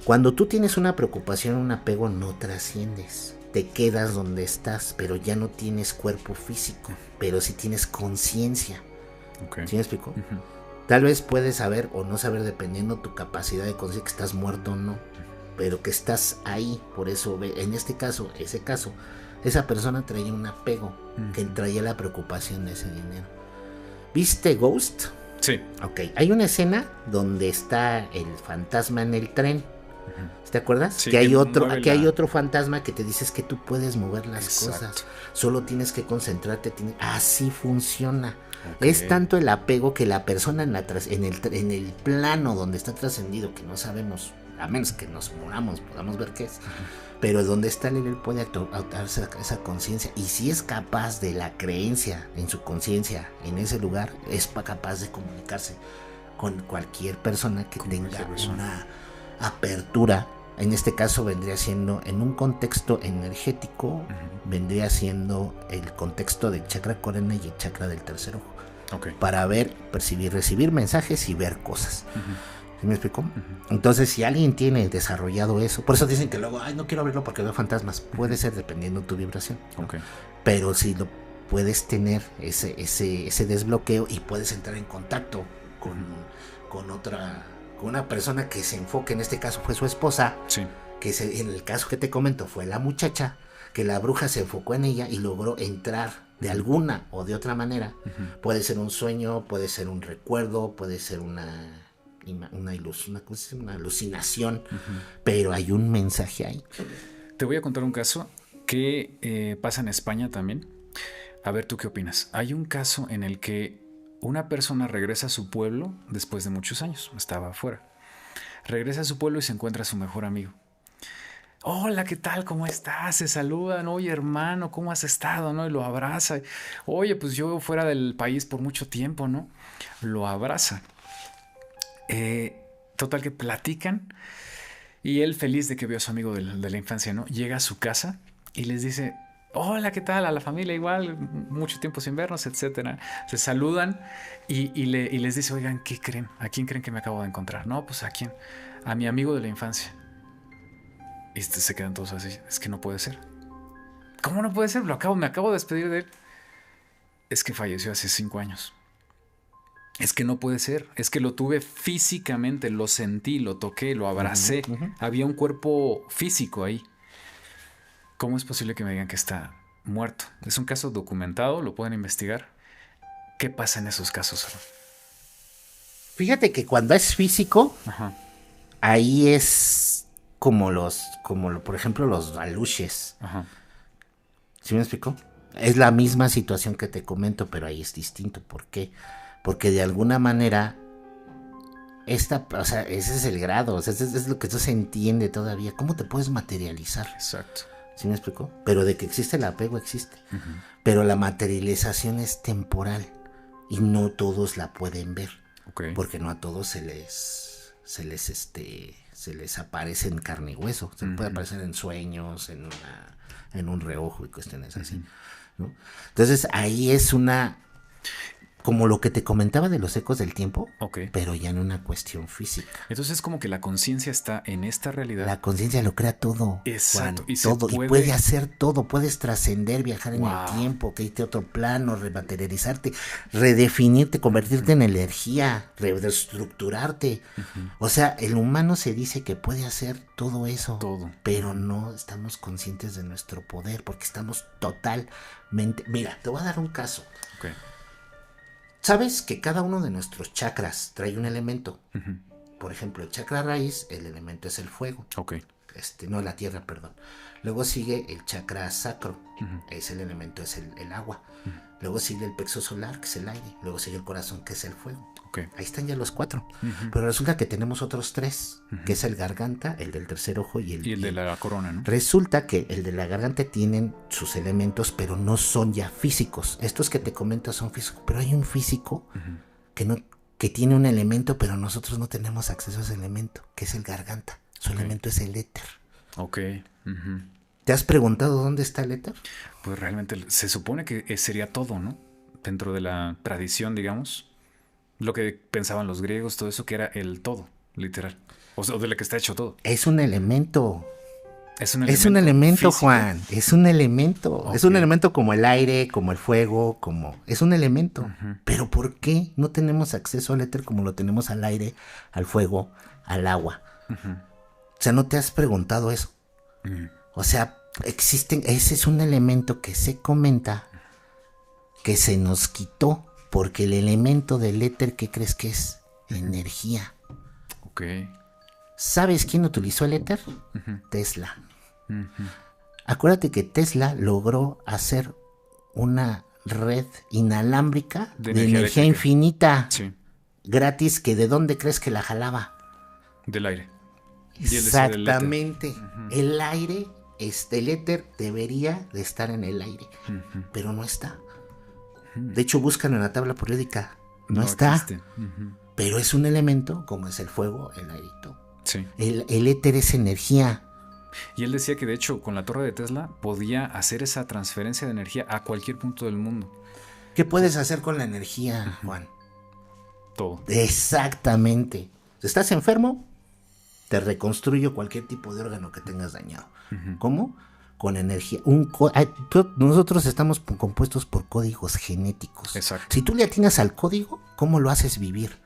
cuando tú tienes una preocupación, un apego, no trasciendes. Te quedas donde estás, pero ya no tienes cuerpo físico, pero sí tienes conciencia. ¿Sí me explico? Tal vez puedes saber o no saber, dependiendo tu capacidad de conciencia, que estás muerto o no, pero que estás ahí. Por eso, en este caso, esa persona traía un apego, que traía la preocupación de ese dinero. ¿Viste Ghost? Sí. Ok, hay una escena donde está el fantasma en el tren. ¿Te acuerdas? Sí, que hay otro fantasma que te dice que tú puedes mover las cosas. Solo tienes que concentrarte. Así funciona. Okay. Es tanto el apego que la persona en el plano donde está trascendido, que no sabemos, a menos que nos moramos, podamos ver qué es. Pero donde está él puede actuar esa conciencia. Y si es capaz de la creencia en su conciencia en ese lugar, es capaz de comunicarse con cualquier persona que tenga una apertura. En este caso vendría siendo, en un contexto energético, vendría siendo el contexto del chakra corona y el chakra del tercer ojo. Para ver, percibir, recibir mensajes y ver cosas. ¿Sí me explico? Entonces, si alguien tiene desarrollado eso, por eso dicen que luego, no quiero verlo porque veo fantasmas. Puede ser dependiendo de tu vibración, ¿no? Pero si lo puedes tener ese desbloqueo, y puedes entrar en contacto con una persona que se enfoque. En este caso fue su esposa, que en el caso que te comento fue la muchacha, que la bruja se enfocó en ella y logró entrar de alguna o de otra manera. Puede ser un sueño, puede ser un recuerdo, puede ser una alucinación, pero hay un mensaje ahí. Te voy a contar un caso que pasa en España también. A ver, ¿tú qué opinas? Hay un caso en el que una persona regresa a su pueblo después de muchos años, estaba afuera. Regresa a su pueblo y se encuentra a su mejor amigo. Hola, ¿qué tal? ¿Cómo estás? Se saludan. Oye, hermano, ¿cómo has estado? ¿No? Y lo abraza. Oye, pues yo fuera del país por mucho tiempo, ¿no? Lo abraza. Total que platican, y él, feliz de que vio a su amigo de la infancia, ¿no? Llega a su casa y les dice: hola, ¿qué tal? A la familia igual, mucho tiempo sin vernos, etcétera. Se saludan y les dice: oigan, ¿qué creen? ¿A quién creen que me acabo de encontrar? No, pues ¿a quién? A mi amigo de la infancia. Y se quedan todos así. Es que no puede ser. ¿Cómo no puede ser? Me acabo de despedir de él. Es que falleció hace 5 años. Es que no puede ser. Es que lo tuve físicamente, lo sentí, lo toqué, lo abracé. Había un cuerpo físico ahí. ¿Cómo es posible que me digan que está muerto? Es un caso documentado, lo pueden investigar. ¿Qué pasa en esos casos? Fíjate que cuando es físico, ahí es por ejemplo, los aluches. ¿Sí me explico? Es la misma situación que te comento, pero ahí es distinto. ¿Por qué? Porque de alguna manera, ese es el grado, ese es lo que no se entiende todavía. ¿Cómo te puedes materializar? Exacto. ¿Sí me explico? Pero de que existe el apego, existe. Pero la materialización es temporal y no todos la pueden ver. Okay. Porque no a todos se les aparece en carne y hueso. Se puede aparecer en sueños, en un reojo y cuestiones así, ¿no? Entonces ahí es como lo que te comentaba de los ecos del tiempo, pero ya en una cuestión física. Entonces es como que la conciencia está en esta realidad. La conciencia lo crea todo. Exacto. Juan, todo. Y puede hacer todo. Puedes trascender, viajar en el tiempo, que irte a otro plano, rematerializarte, redefinirte, convertirte en energía, reestructurarte. O sea, el humano se dice que puede hacer todo eso. Todo. Pero no estamos conscientes de nuestro poder porque estamos totalmente... Mira, te voy a dar un caso. Okay. ¿Sabes que cada uno de nuestros chakras trae un elemento? Por ejemplo, el chakra raíz, el elemento es el fuego. Okay. No, la tierra, perdón. Luego sigue el chakra sacro, el elemento es el agua. Luego sigue el plexo solar, que es el aire. Luego sigue el corazón, que es el fuego. Okay. Ahí están ya los 4. Pero resulta que tenemos otros 3, que es el garganta, el del tercer ojo y el de la corona, ¿no? Resulta que el de la garganta tienen sus elementos, pero no son ya físicos. Estos que te comento son físicos, pero hay un físico que tiene un elemento, pero nosotros no tenemos acceso a ese elemento, que es el garganta. Su elemento es el éter. Ok. ¿Te has preguntado dónde está el éter? Pues realmente se supone que sería todo, ¿no? Dentro de la tradición, digamos. Lo que pensaban los griegos, todo eso que era el todo, literal. O sea, de lo que está hecho todo. Es un elemento. Es un elemento, físico. Juan. Es un elemento. Okay. Es un elemento como el aire, como el fuego, es un elemento. Pero ¿por qué no tenemos acceso al éter como lo tenemos al aire, al fuego, al agua? O sea, ¿no te has preguntado eso? O sea, ese es un elemento que se comenta que se nos quitó. Porque el elemento del éter, ¿qué crees que es? Energía. Ok. ¿Sabes quién utilizó el éter? Tesla. Acuérdate que Tesla logró hacer una red inalámbrica de energía infinita. Sí. Gratis, que ¿de dónde crees que la jalaba? Del aire. Exactamente. El aire, el éter debería de estar en el aire, pero no está. De hecho, buscan en la tabla periódica. No está. Pero es un elemento como es el fuego, el aire y todo. Sí. El éter es energía. Y él decía que de hecho con la torre de Tesla podía hacer esa transferencia de energía a cualquier punto del mundo. ¿Qué puedes hacer con la energía, Juan? Todo. Exactamente. Si estás enfermo, te reconstruyo cualquier tipo de órgano que tengas dañado. ¿Cómo? Con energía. Nosotros estamos compuestos por códigos genéticos. Exacto. Si tú le atinas al código, ¿cómo lo haces vivir?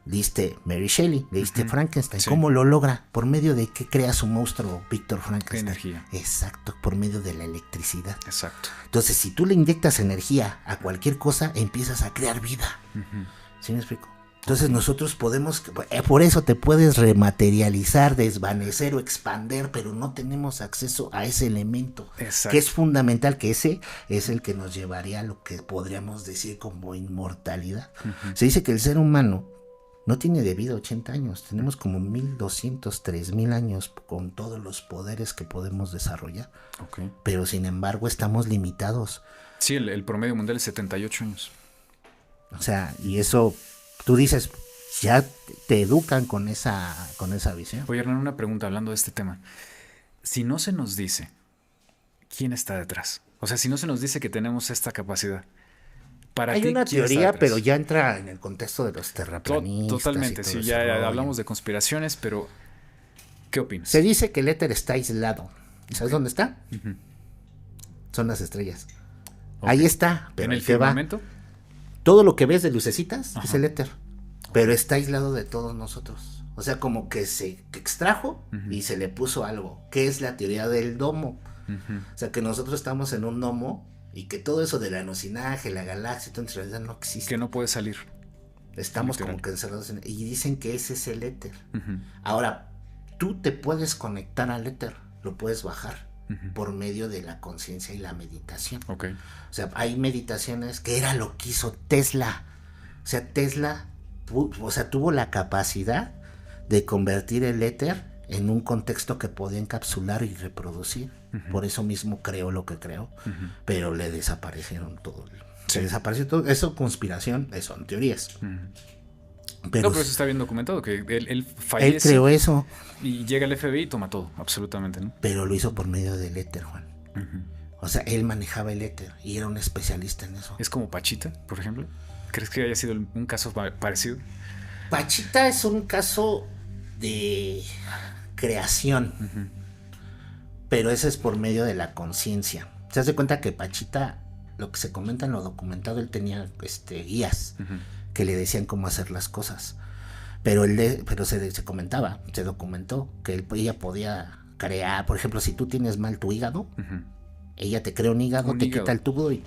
Leíste Mary Shelley, leíste Frankenstein. Sí. ¿Cómo lo logra? ¿Por medio de qué crea su monstruo Víctor Frankenstein? Energía. Exacto, por medio de la electricidad. Exacto. Entonces, si tú le inyectas energía a cualquier cosa, empiezas a crear vida. ¿Sí me explico? Entonces nosotros podemos, por eso te puedes rematerializar, desvanecer o expander, pero no tenemos acceso a ese elemento. Exacto. Que es fundamental, que ese es el que nos llevaría a lo que podríamos decir como inmortalidad. Se dice que el ser humano no tiene de vida 80 años, tenemos como 1200, 3000 años con todos los poderes que podemos desarrollar. Okay. Pero sin embargo estamos limitados. Sí, el promedio mundial es 78 años. O sea, y eso... Tú dices, ya te educan con esa visión. Oye, Hernán, una pregunta hablando de este tema. Si no se nos dice quién está detrás, o sea, si no se nos dice que tenemos esta capacidad, ¿para Hay ti una quién teoría, está pero ya entra en el contexto de los terraplanistas. Totalmente, sí, ya hablamos de conspiraciones, pero ¿qué opinas? Se dice que el éter está aislado. ¿Sabes dónde está? Son las estrellas. Ahí está, pero ¿en el firmamento? Todo lo que ves de lucecitas es el éter, pero está aislado de todos nosotros. O sea, como que se extrajo y se le puso algo, que es la teoría del domo. O sea, que nosotros estamos en un domo y que todo eso del alucinaje, la galaxia, todo en realidad no existe. Que no puede salir. Estamos literal. como que encerrados y dicen que ese es el éter. Ahora, tú te puedes conectar al éter, lo puedes bajar. Por medio de la conciencia y la meditación. Okay. O sea, hay meditaciones que era lo que hizo Tesla. O sea, Tesla tuvo la capacidad de convertir el éter en un contexto que podía encapsular y reproducir. Por eso mismo creó lo que creó, pero le desaparecieron todo. Se desapareció todo. Eso conspiración, son teorías. Pero eso está bien documentado, que él fallece. Él creó eso. Y llega el FBI y toma todo, absolutamente, ¿no? Pero lo hizo por medio del éter, Juan. O sea, él manejaba el éter y era un especialista en eso. ¿Es como Pachita, por ejemplo? ¿Crees que haya sido un caso parecido? Pachita es un caso de creación, pero ese es por medio de la conciencia. ¿Te das de cuenta que Pachita, lo que se comenta en lo documentado, él tenía guías que le decían cómo hacer las cosas? Pero se comentaba, se documentó que ella podía crear, por ejemplo, si tú tienes mal tu hígado, ella te crea un hígado, quita el tubo y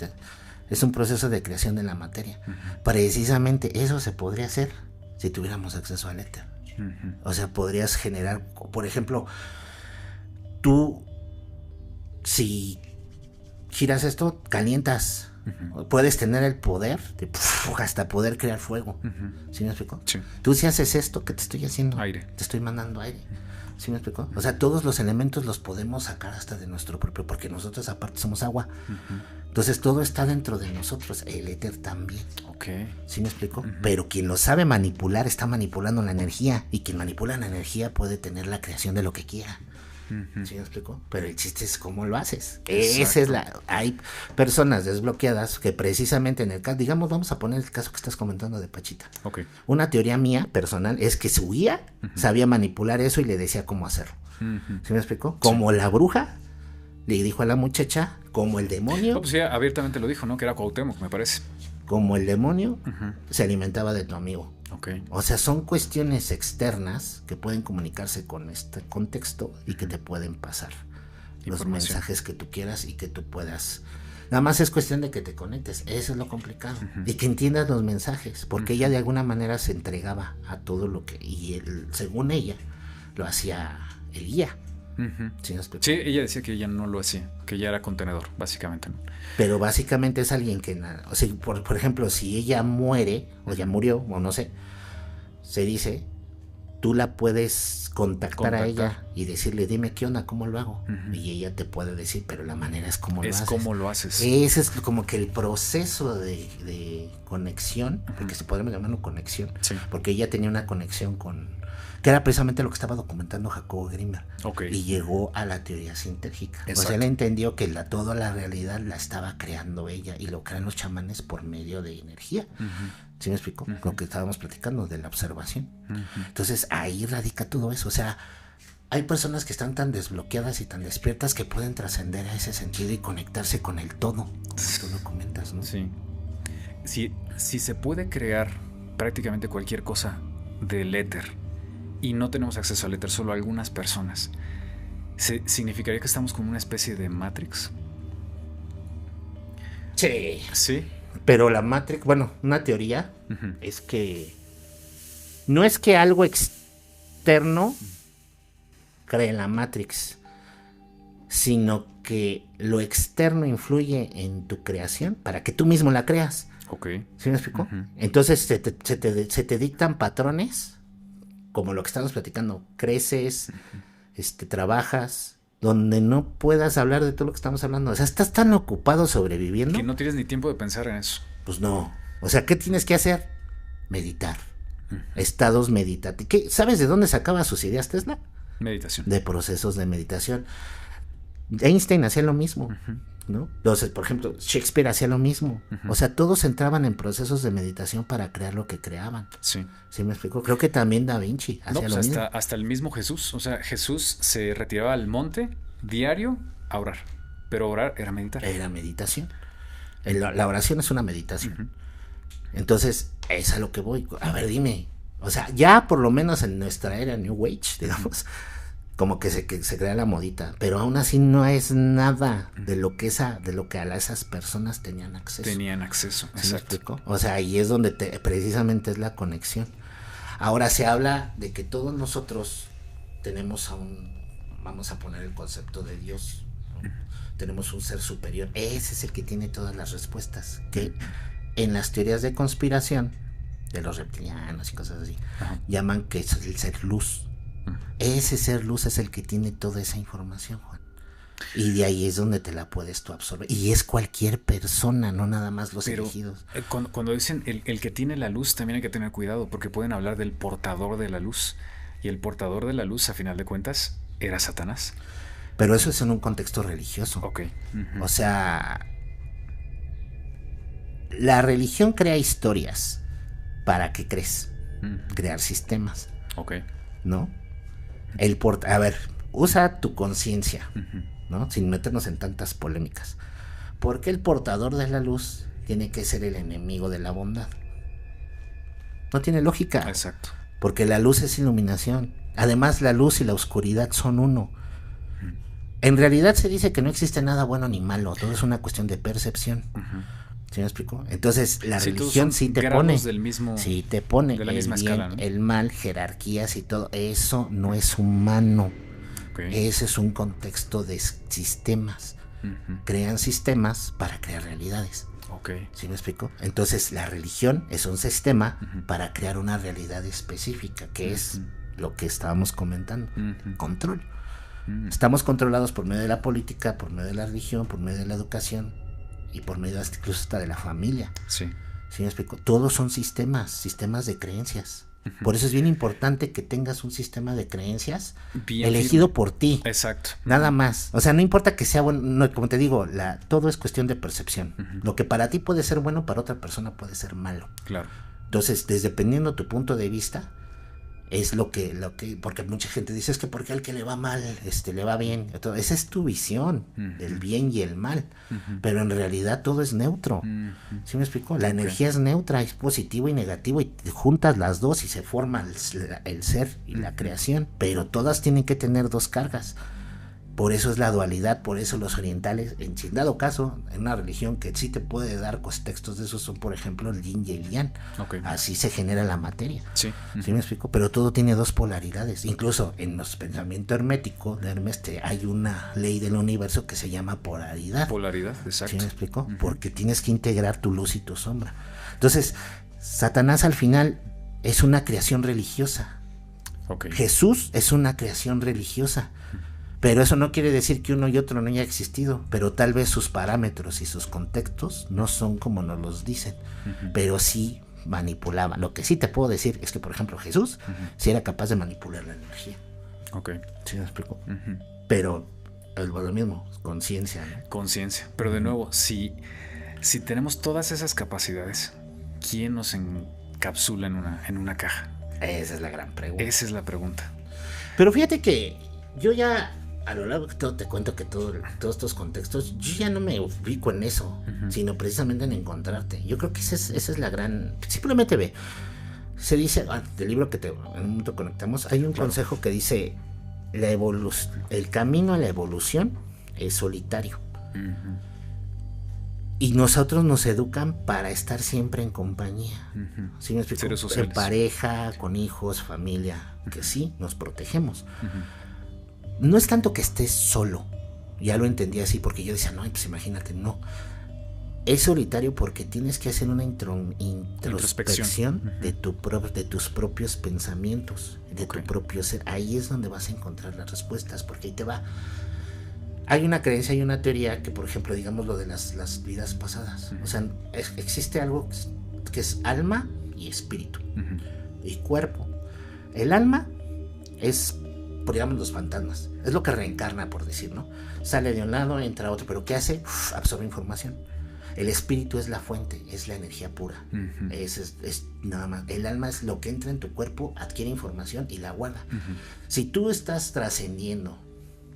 es un proceso de creación de la materia. Precisamente eso se podría hacer si tuviéramos acceso al éter. O sea, podrías generar, por ejemplo, tú, si giras esto, calientas. Puedes tener el poder de hasta poder crear fuego. ¿Sí me explico? Sí. Tú si haces esto, ¿qué te estoy haciendo? Aire. Te estoy mandando aire. ¿Sí me explico? O sea, todos los elementos los podemos sacar hasta de nuestro propio, porque nosotros aparte somos agua. Entonces todo está dentro de nosotros, el éter también. ¿Sí me explico? Pero quien lo sabe manipular está manipulando la energía, y quien manipula la energía puede tener la creación de lo que quiera. ¿Sí me explico? Pero el chiste es cómo lo haces. Esa es hay personas desbloqueadas que precisamente en el caso, digamos, vamos a poner el caso que estás comentando de Pachita. Una teoría mía personal es que su guía sabía manipular eso y le decía cómo hacerlo. ¿Sí me explico? Como la bruja le dijo a la muchacha, como el demonio. Pues ya abiertamente lo dijo, ¿no? Que era Cuauhtémoc, me parece. Como el demonio se alimentaba de tu amigo. O sea, son cuestiones externas que pueden comunicarse con este contexto y que te pueden pasar los mensajes que tú quieras y que tú puedas. Nada más es cuestión de que te conectes. Eso es lo complicado. Y que entiendas los mensajes, porque ella de alguna manera se entregaba a todo lo que, y él, según ella, lo hacía el guía. Sí, ella decía que ella no lo hacía, que ella era contenedor, básicamente, ¿no? Pero básicamente es alguien que, o sea, por ejemplo, si ella muere, o ya murió, o no sé, se dice, tú la puedes contactar a ella y decirle, dime qué onda, cómo lo hago. Y ella te puede decir, pero la manera es como lo haces. Es como lo haces. Ese es como que el proceso de conexión, porque se podría llamarlo conexión, porque ella tenía una conexión que era precisamente lo que estaba documentando Jacobo Grimberg. Y llegó a la teoría sintérgica. O sea, él entendió que toda la realidad la estaba creando ella, y lo crean los chamanes por medio de energía. ¿Sí me explico? Lo que estábamos platicando de la observación. Entonces ahí radica todo eso. O sea, hay personas que están tan desbloqueadas y tan despiertas que pueden trascender a ese sentido y conectarse con el todo, como tú lo comentas, ¿no? Sí. Si se puede crear prácticamente cualquier cosa del éter y no tenemos acceso al éter, solo algunas personas, ¿significaría que estamos como una especie de Matrix? Sí. Pero la Matrix, bueno, una teoría es que no es que algo externo cree la Matrix, sino que lo externo influye en tu creación para que tú mismo la creas. ¿Sí me explico? Entonces se te dictan patrones, como lo que estamos platicando. Creces, trabajas, donde no puedas hablar de todo lo que estamos hablando. O sea, estás tan ocupado sobreviviendo que no tienes ni tiempo de pensar en eso. Pues no. O sea, ¿qué tienes que hacer? Meditar. Estados meditativos. ¿Sabes de dónde sacaba sus ideas Tesla? Meditación. De procesos de meditación. Einstein hacía lo mismo, ¿no? Entonces, por ejemplo, Shakespeare hacía lo mismo. O sea, todos entraban en procesos de meditación para crear lo que creaban. ¿Sí me explico? Creo que también Da Vinci hacía lo mismo. Hasta el mismo Jesús. O sea, Jesús se retiraba al monte diario a orar. Pero orar era meditar. Era meditación. La oración es una meditación. Entonces, es a lo que voy. A ver, dime. O sea, ya por lo menos en nuestra era New Age, digamos, como que se crea la modita, pero aún así no es nada de lo que esas personas tenían acceso. ¿Sí, exacto. O sea, ahí es donde precisamente es la conexión. Ahora se habla de que todos nosotros tenemos vamos a poner el concepto de Dios, ¿no? Tenemos un ser superior. Ese es el que tiene todas las respuestas, que en las teorías de conspiración de los reptilianos y cosas así, llaman que es el ser luz. Ese ser luz es el que tiene toda esa información, Juan. Y de ahí es donde te la puedes tú absorber. Y es cualquier persona, no nada más los elegidos. Cuando dicen el que tiene la luz, también hay que tener cuidado, porque pueden hablar del portador de la luz. Y el portador de la luz, a final de cuentas, era Satanás. Pero eso es en un contexto religioso. Ok. O sea, la religión crea historias. ¿Para qué crees? Crear sistemas. Ok. ¿No? A ver, usa tu conciencia, ¿no? Sin meternos en tantas polémicas. ¿Por qué el portador de la luz tiene que ser el enemigo de la bondad? No tiene lógica. Exacto. Porque la luz es iluminación. Además, la luz y la oscuridad son uno. En realidad se dice que no existe nada bueno ni malo. Todo es una cuestión de percepción. ¿Sí me explico? Entonces, la religión sí te pone. Del mismo, sí te pone de la el misma bien, escala, ¿no? el mal, jerarquías y todo. Eso no es humano. Okay. Ese es un contexto de sistemas. Crean sistemas para crear realidades. Okay. ¿Sí me explico? Entonces, la religión es un sistema para crear una realidad específica, que es lo que estábamos comentando. Control. Estamos controlados por medio de la política, por medio de la religión, por medio de la educación y por medio incluso hasta de la familia. Sí. ¿Sí me explico? Todos son sistemas de creencias. Por eso es bien importante que tengas un sistema de creencias bien elegido firme por ti. Exacto. Nada más. O sea, no importa que sea bueno, no, como te digo, todo es cuestión de percepción. Lo que para ti puede ser bueno, para otra persona puede ser malo. Claro. Entonces, dependiendo tu punto de vista, es lo que, porque mucha gente dice, es que porque al que le va mal, le va bien. Entonces, esa es tu visión, del bien y el mal. Pero en realidad todo es neutro. ¿Sí me explico? La energía es neutra, es positivo y negativo, y juntas las dos y se forma el ser y la creación. Pero todas tienen que tener dos cargas. Por eso es la dualidad, por eso los orientales, en dado caso, en una religión que sí te puede dar textos de esos son, por ejemplo, el yin y el yang. Okay. Así se genera la materia. Sí. ¿Sí me explico? Pero todo tiene dos polaridades. Incluso en los pensamientos herméticos de Hermes hay una ley del universo que se llama polaridad. Polaridad, exacto. ¿Sí me explico? Porque tienes que integrar tu luz y tu sombra. Entonces, Satanás al final es una creación religiosa. Okay. Jesús es una creación religiosa. Pero eso no quiere decir que uno y otro no haya existido, pero tal vez sus parámetros y sus contextos no son como nos los dicen, pero sí manipulaban. Lo que sí te puedo decir es que, por ejemplo, Jesús sí era capaz de manipular la energía. Ok. ¿Sí me explico? Pero lo mismo, conciencia, ¿no? Conciencia. Pero de nuevo, si tenemos todas esas capacidades, ¿quién nos encapsula en una caja? Esa es la gran pregunta. Esa es la pregunta. Pero fíjate que yo ya, a lo largo de todo, te cuento que todos estos contextos, yo ya no me ubico en eso, sino precisamente en encontrarte. Yo creo que esa es la gran... Simplemente ve, se dice, del libro que en un momento conectamos, hay un consejo que dice, el camino a la evolución es solitario. Y nosotros nos educan para estar siempre en compañía. ¿Sí me explico? En pareja, con hijos, familia, que sí, nos protegemos. No es tanto que estés solo, ya lo entendí así, porque yo decía, no, pues imagínate, no. Es solitario porque tienes que hacer una introspección de tus propios pensamientos, de tu propio ser. Ahí es donde vas a encontrar las respuestas, porque ahí te va. Hay una creencia, hay una teoría que, por ejemplo, digamos lo de las vidas pasadas. O sea, existe algo que es alma y espíritu y cuerpo. El alma es, digamos, los fantasmas. Es lo que reencarna, por decir, ¿no? Sale de un lado, entra a otro, pero ¿qué hace? Absorbe información. El espíritu es la fuente, es la energía pura. Es nada más. El alma es lo que entra en tu cuerpo, adquiere información y la guarda. Si tú estás trascendiendo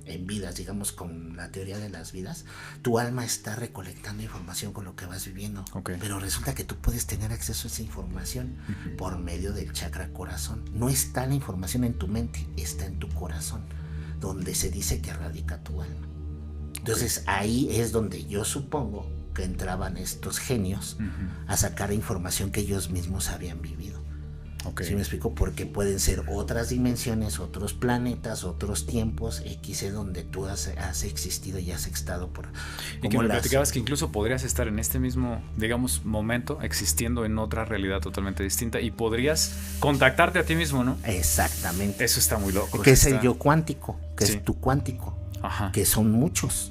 en vidas, digamos, con la teoría de las vidas, tu alma está recolectando información con lo que vas viviendo. Pero resulta que tú puedes tener acceso a esa información por medio del chakra corazón. No está la información en tu mente, está en tu corazón, donde se dice que radica tu alma. Entonces ahí es donde yo supongo que entraban estos genios a sacar información que ellos mismos habían vivido. Okay. ¿Sí me explico? Porque pueden ser otras dimensiones, otros planetas, otros tiempos X donde tú has existido y has estado por... Y que me platicabas que incluso podrías estar en este mismo, digamos, momento existiendo en otra realidad totalmente distinta y podrías contactarte a ti mismo, ¿no? Exactamente. Eso está muy loco. Que es el yo cuántico, que es tu cuántico, que son muchos.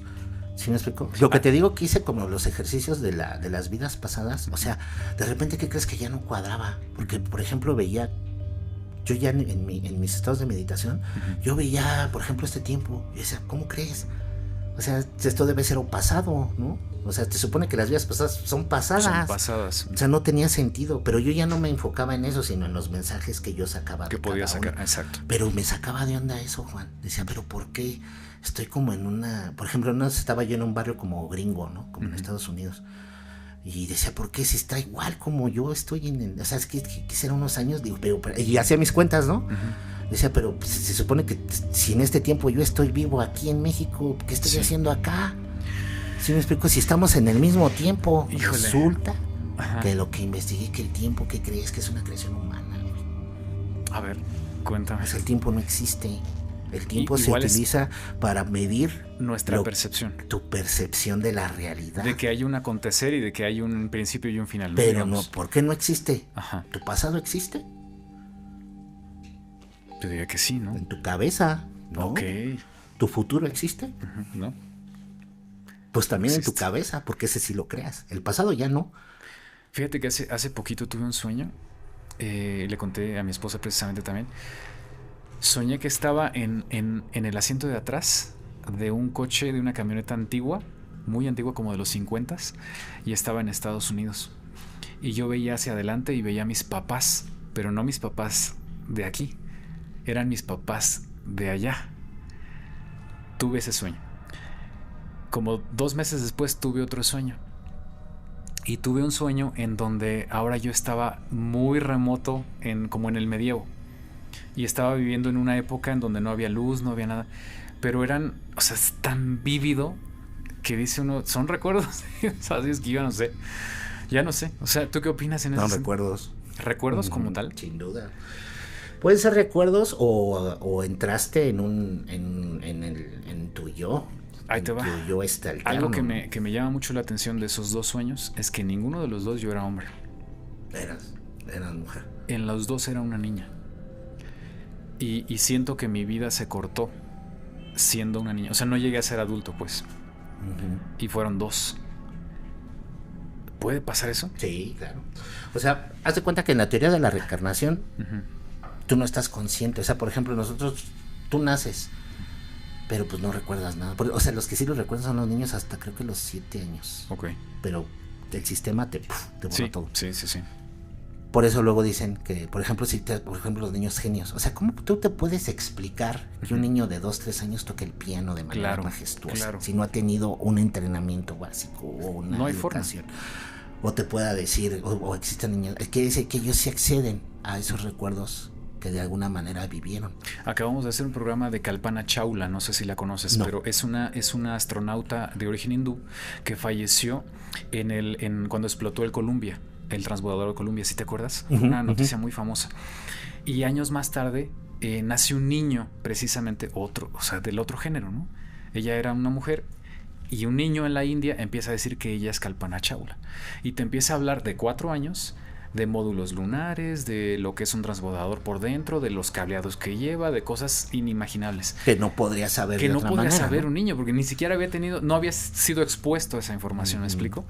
¿Sí me explico? Lo que te digo que hice como los ejercicios de las vidas pasadas, o sea, de repente, ¿qué crees que ya no cuadraba? Porque, por ejemplo, veía, yo ya en mis estados de meditación, yo veía, por ejemplo, este tiempo, y decía, ¿cómo crees? O sea, esto debe ser pasado, ¿no? O sea, te supone que las vidas pasadas son pasadas. Son pasadas. O sea, no tenía sentido, pero yo ya no me enfocaba en eso, sino en los mensajes que yo sacaba. Que podía sacar, exacto. Pero me sacaba de onda eso, Juan. Decía, ¿pero por qué? Estoy como en una... Por ejemplo, no estaba yo en un barrio como gringo, ¿no? Como en Estados Unidos. Y decía, ¿por qué? Si está igual como yo estoy en... O sea, es que quisiera unos años, digo, pero y hacía mis cuentas, ¿no? Decía, pero pues, se supone que si en este tiempo yo estoy vivo aquí en México, ¿qué estoy haciendo acá? ¿Sí me explico? Si estamos en el mismo tiempo. Híjole. Resulta que lo que investigué, que el tiempo, ¿qué crees? Que es una creación humana. A ver, cuéntame. Pues el tiempo no existe. El tiempo se utiliza para medir nuestra percepción. Tu percepción de la realidad. De que hay un acontecer y de que hay un principio y un final. Pero digamos. no, ¿por qué no existe? Ajá. ¿Tu pasado existe? Yo diría que sí, ¿no? En tu cabeza, ¿no? Ok. ¿Tu futuro existe? ¿No? Pues también en tu cabeza, porque ese sí lo creas. El pasado ya no. Fíjate que hace poquito tuve un sueño. Le conté a mi esposa precisamente también. Soñé que estaba en el asiento de atrás de un coche, de una camioneta antigua, muy antigua, como de los 50s, y estaba en Estados Unidos. Y yo veía hacia adelante y veía a mis papás, pero no mis papás de aquí, eran mis papás de allá. Tuve ese sueño. Como 2 meses después tuve otro sueño. Y tuve un sueño en donde ahora yo estaba muy remoto, como en el medievo. Y estaba viviendo en una época en donde no había luz, no había nada. Pero eran, o sea, es tan vívido que dice uno, son recuerdos. Así es que yo no sé. Ya no sé. O sea, ¿tú qué opinas en eso? No, recuerdos. ¿Recuerdos como tal? Sin duda. Pueden ser recuerdos o entraste en tu yo. Ahí te va. Tu yo está alterno. Algo que me llama mucho la atención de esos 2 sueños es que ninguno de los 2 yo era hombre. Eras mujer. En los 2 era una niña. Y siento que mi vida se cortó siendo una niña. O sea, no llegué a ser adulto, pues. Y fueron 2. ¿Puede pasar eso? Sí, claro. O sea, haz de cuenta que en la teoría de la reencarnación, tú no estás consciente. O sea, por ejemplo, tú naces, pero pues no recuerdas nada. O sea, los que sí lo recuerdan son los niños hasta creo que los 7 años. Ok. Pero el sistema te borra todo. Sí. Por eso luego dicen que, por ejemplo, por ejemplo, los niños genios. O sea, ¿cómo tú te puedes explicar que un niño de 2, 3 años toque el piano de manera majestuosa? Si no ha tenido un entrenamiento básico o una educación. O te pueda decir, o existen niños que dice que ellos sí acceden a esos recuerdos que de alguna manera vivieron. Acabamos de hacer un programa de Kalpana Chawla, no sé si la conoces, pero es una astronauta de origen hindú que falleció cuando explotó el Columbia. El transbordador de Columbia, ¿sí te acuerdas? Una noticia muy famosa. Y años más tarde nace un niño, precisamente otro, o sea, del otro género, ¿no? Ella era una mujer y un niño en la India empieza a decir que ella es Kalpana Chawla. Y te empieza a hablar de 4 años, de módulos lunares, de lo que es un transbordador por dentro, de los cableados que lleva, de cosas inimaginables. Que no podría saber de otra manera. Que no podría saber un niño, porque ni siquiera no había sido expuesto a esa información, ¿me explico?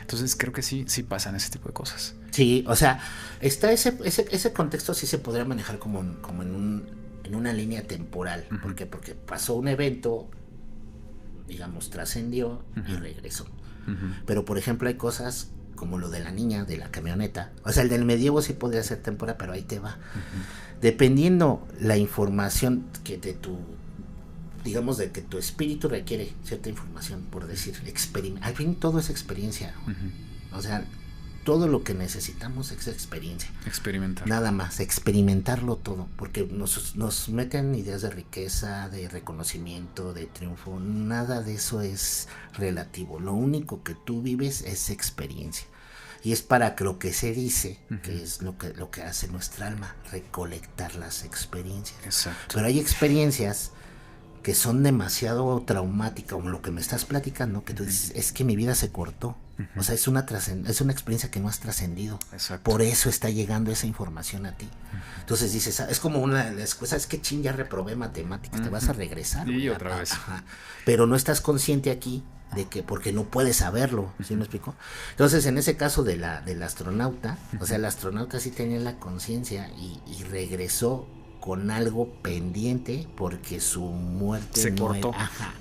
Entonces creo que sí pasan ese tipo de cosas. Sí, o sea, está ese contexto sí se podría manejar como en una línea temporal. ¿Por qué? Porque pasó un evento, digamos, trascendió y regresó. Pero, por ejemplo, hay cosas como lo de la niña de la camioneta. O sea, el del medievo sí podría ser temporal, pero ahí te va. Dependiendo la información que digamos, de que tu espíritu requiere cierta información, por decir, al fin todo es experiencia. O sea, todo lo que necesitamos es experiencia. Experimentar. Nada más, experimentarlo todo, porque nos meten ideas de riqueza, de reconocimiento, de triunfo. Nada de eso es relativo. Lo único que tú vives es experiencia. Y es para que lo que se dice, que es lo que hace nuestra alma, recolectar las experiencias. Exacto. Pero hay experiencias que son demasiado traumáticas, como lo que me estás platicando, que tú dices, es que mi vida se cortó. O sea, es una experiencia que no has trascendido. Exacto. Por eso está llegando esa información a ti. Entonces dices, es como una de las cosas, es que chin, ya reprobé matemáticas, te vas a regresar. Y otra vez. Ajá. Pero no estás consciente aquí de que, porque no puedes saberlo, ¿sí me explico? Entonces, en ese caso del astronauta, o sea, el astronauta sí tenía la conciencia y regresó con algo pendiente porque su muerte se cortó. Ajá.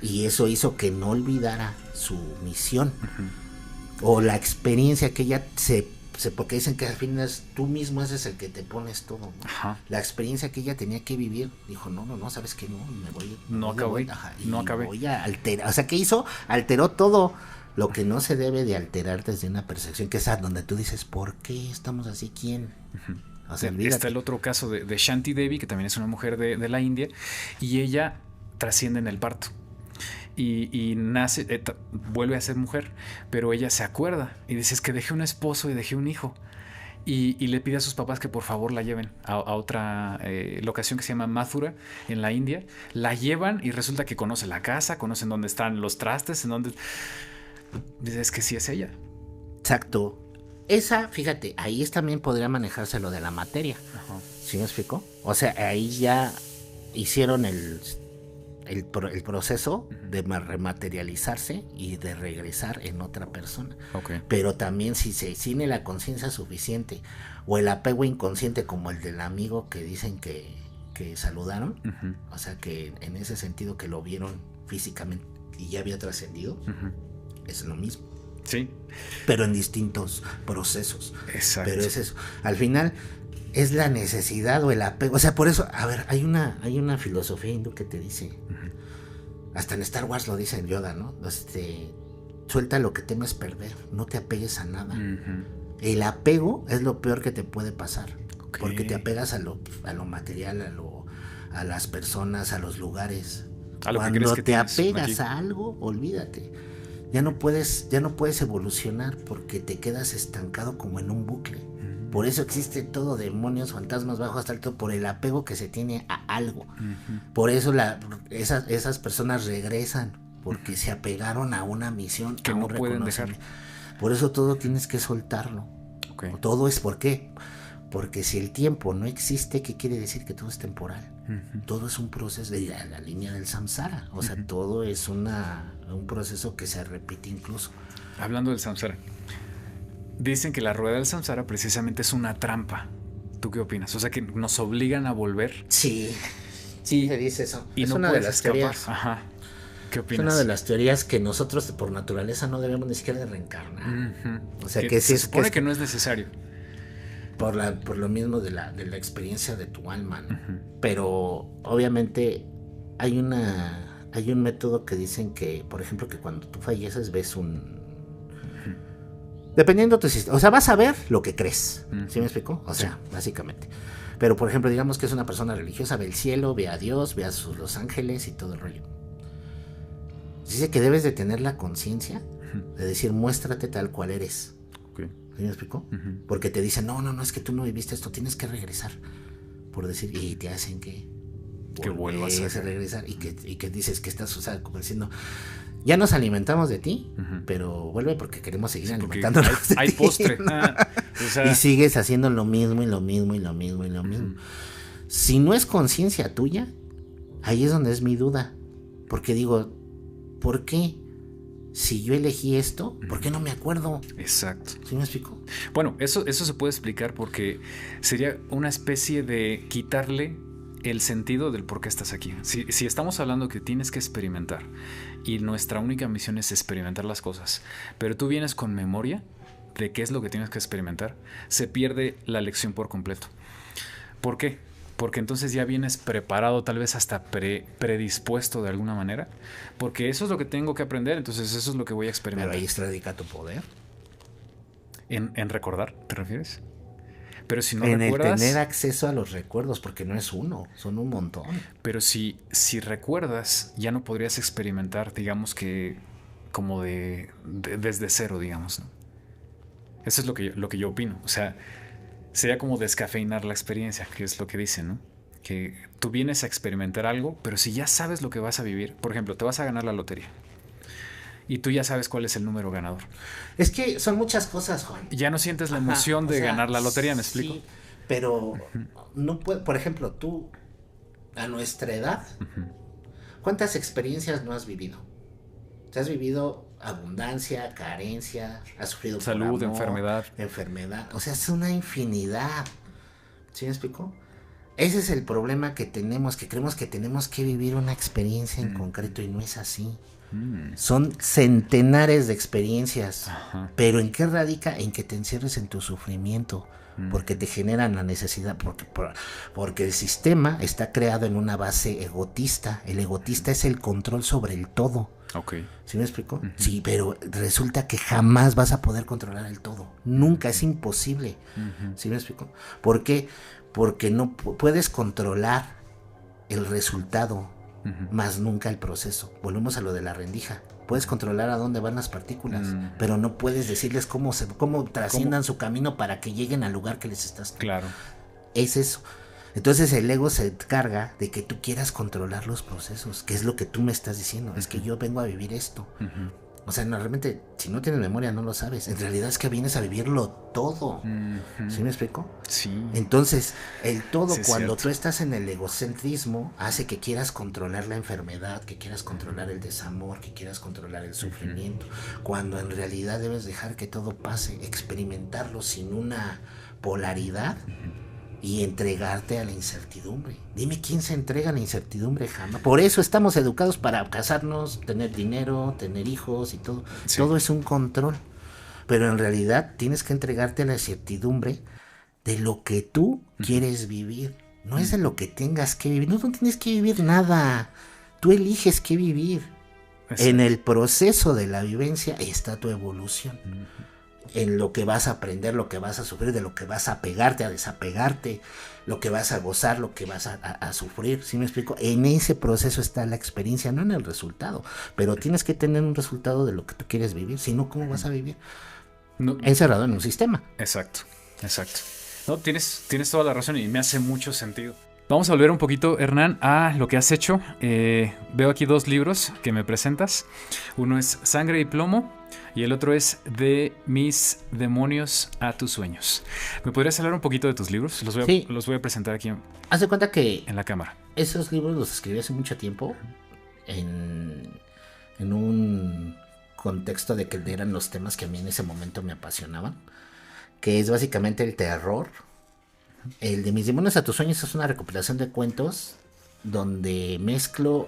Y eso hizo que no olvidara su misión o la experiencia que ella porque dicen que al final tú mismo eres el que te pones todo, ¿no? Ajá. La experiencia que ella tenía que vivir, dijo, no, ¿sabes qué? No, me voy. No acabé. No acabé. Voy a alterar. O sea, ¿qué hizo? Alteró todo lo que no se debe de alterar desde una percepción, que es a donde tú dices, ¿por qué estamos así? ¿Quién? O sea, está el otro caso de Shanti Devi, que también es una mujer de la India, y ella trasciende en el parto. Y nace, vuelve a ser mujer, pero ella se acuerda y dice, es que dejé un esposo y dejé un hijo. Y le pide a sus papás que por favor la lleven a otra locación que se llama Mathura, en la India. La llevan y resulta que conoce la casa, conocen dónde están los trastes, en dónde... Dice, es que sí es ella. Exacto. Esa, fíjate, ahí también podría manejarse lo de la materia. Ajá. ¿Sí me explico? O sea, ahí ya hicieron el proceso de rematerializarse y de regresar en otra persona. Okay. Pero también si se tiene la conciencia suficiente o el apego inconsciente como el del amigo que dicen que saludaron, o sea que en ese sentido que lo vieron físicamente y ya había trascendido, es lo mismo. Sí. Pero en distintos procesos. Exacto. Pero es eso. Al final es la necesidad o el apego. O sea, por eso, a ver, hay una filosofía hindú que te dice, hasta en Star Wars lo dice Yoda, ¿no? Suelta lo que temes perder, no te apegues a nada. El apego es lo peor que te puede pasar. Okay. Porque te apegas a lo material, a las personas, a los lugares. Cuando te apegas a algo, olvídate. Ya no puedes evolucionar porque te quedas estancado como en un bucle. Por eso existe todo, demonios, fantasmas, bajo hasta alto, por el apego que se tiene a algo. Por eso esas personas regresan, porque se apegaron a una misión que no pueden dejar. Por eso todo tienes que soltarlo. Okay. Todo es ¿por qué? Porque si el tiempo no existe, ¿qué quiere decir? Que todo es temporal. Todo es un proceso de la línea del samsara. O sea, todo es un proceso que se repite incluso. Hablando del samsara, dicen que la rueda del samsara precisamente es una trampa. ¿Tú qué opinas? O sea, que nos obligan a volver. Sí, se dice eso. Y es no una de las escapar. teorías. Ajá. ¿Qué opinas? Es una de las teorías que nosotros por naturaleza no debemos ni siquiera de reencarnar. O sea, que se supone que no es necesario. Por lo mismo de la experiencia de tu alma, ¿no? Pero obviamente hay un método que dicen que, por ejemplo, que cuando tú falleces ves dependiendo de tu sistema, o sea, vas a ver lo que crees. ¿Sí me explico? O sea, básicamente. Pero, por ejemplo, digamos que es una persona religiosa, ve el cielo, ve a Dios, ve a los ángeles y todo el rollo. Dice que debes de tener la conciencia de decir, muéstrate tal cual eres. ¿Sí me explico? Porque te dicen, no, es que tú no viviste esto, tienes que regresar. Por decir, y te hacen que vuelvas a regresar y que dices que estás, o sea, como diciendo, ya nos alimentamos de ti, pero vuelve porque queremos seguir alimentándonos. Hay postre. O sea... Y sigues haciendo lo mismo y lo mismo y lo mismo y lo mismo. Si no es conciencia tuya, ahí es donde es mi duda. Porque digo, ¿por qué? Si yo elegí esto, ¿por qué no me acuerdo? Exacto. ¿Sí me explico? Bueno, eso se puede explicar porque sería una especie de quitarle el sentido del por qué estás aquí. Si estamos hablando que tienes que experimentar y nuestra única misión es experimentar las cosas, pero tú vienes con memoria de qué es lo que tienes que experimentar, se pierde la lección por completo. ¿Por qué? Porque entonces ya vienes preparado, tal vez hasta predispuesto de alguna manera, porque eso es lo que tengo que aprender, entonces eso es lo que voy a experimentar. Pero ahí radica tu poder. ¿En recordar, te refieres? Pero si no en recuerdas... el tener acceso a los recuerdos, porque no es uno, son un montón. Pero si recuerdas, ya no podrías experimentar, digamos que como desde cero, digamos, ¿no? Eso es lo que yo opino. O sea, sería como descafeinar la experiencia, que es lo que dicen, ¿no? Que tú vienes a experimentar algo, pero si ya sabes lo que vas a vivir, por ejemplo, te vas a ganar la lotería y tú ya sabes cuál es el número ganador. Es que son muchas cosas, Juan. Ya no sientes la emoción de ganar la lotería, ¿me explico? Sí, pero no puede, por ejemplo, tú, a nuestra edad, ¿cuántas experiencias no has vivido? Te has vivido abundancia, carencia, has sufrido salud, por amor, enfermedad. O sea, es una infinidad. ¿Sí me explico? Ese es el problema que tenemos, que creemos que tenemos que vivir una experiencia en concreto y no es así. Son centenares de experiencias. Ajá. Pero ¿en qué radica? En que te encierres en tu sufrimiento. Porque te generan la necesidad, porque el sistema está creado en una base egotista. El egotista es el control sobre el todo. Okay. ¿Sí me explico? Sí, pero resulta que jamás vas a poder controlar el todo. Nunca, es imposible. ¿Sí me explico? ¿Por qué? Porque no puedes controlar el resultado, más nunca el proceso. Volvemos a lo de la rendija. Puedes controlar a dónde van las partículas, pero no puedes decirles cómo trasciendan su camino para que lleguen al lugar que les estás. Claro. Es eso. Entonces el ego se encarga de que tú quieras controlar los procesos, que es lo que tú me estás diciendo. Es que yo vengo a vivir esto. O sea, no, realmente, si no tienes memoria, no lo sabes. En realidad es que vienes a vivirlo todo. ¿Sí me explico? Sí. Entonces, el todo, sí, cuando tú estás en el egocentrismo, hace que quieras controlar la enfermedad, que quieras controlar el desamor, que quieras controlar el sufrimiento. Cuando en realidad debes dejar que todo pase, experimentarlo sin una polaridad. Y entregarte a la incertidumbre. Dime quién se entrega a la incertidumbre, jamás. Por eso estamos educados para casarnos, tener dinero, tener hijos y todo. Sí. Todo es un control. Pero en realidad tienes que entregarte a la incertidumbre de lo que tú quieres vivir. No es de lo que tengas que vivir. No tienes que vivir nada. Tú eliges qué vivir. Exacto. En el proceso de la vivencia está tu evolución. En lo que vas a aprender, lo que vas a sufrir, de lo que vas a pegarte, a desapegarte, lo que vas a gozar, lo que vas a sufrir. ¿Sí me explico? En ese proceso está la experiencia, no en el resultado. Pero tienes que tener un resultado de lo que tú quieres vivir. Si no, ¿cómo vas a vivir? No. Encerrado en un sistema. Exacto. No, tienes toda la razón y me hace mucho sentido. Vamos a volver un poquito, Hernán, a lo que has hecho. Veo aquí 2 libros que me presentas. Uno es Sangre y Plomo y el otro es De mis demonios a tus sueños. ¿Me podrías hablar un poquito de tus libros? Los voy a presentar aquí. Haz de cuenta que en la cámara. Esos libros los escribí hace mucho tiempo en un contexto de que eran los temas que a mí en ese momento me apasionaban, que es básicamente el terror. El de mis demonios a tus sueños es una recopilación de cuentos donde mezclo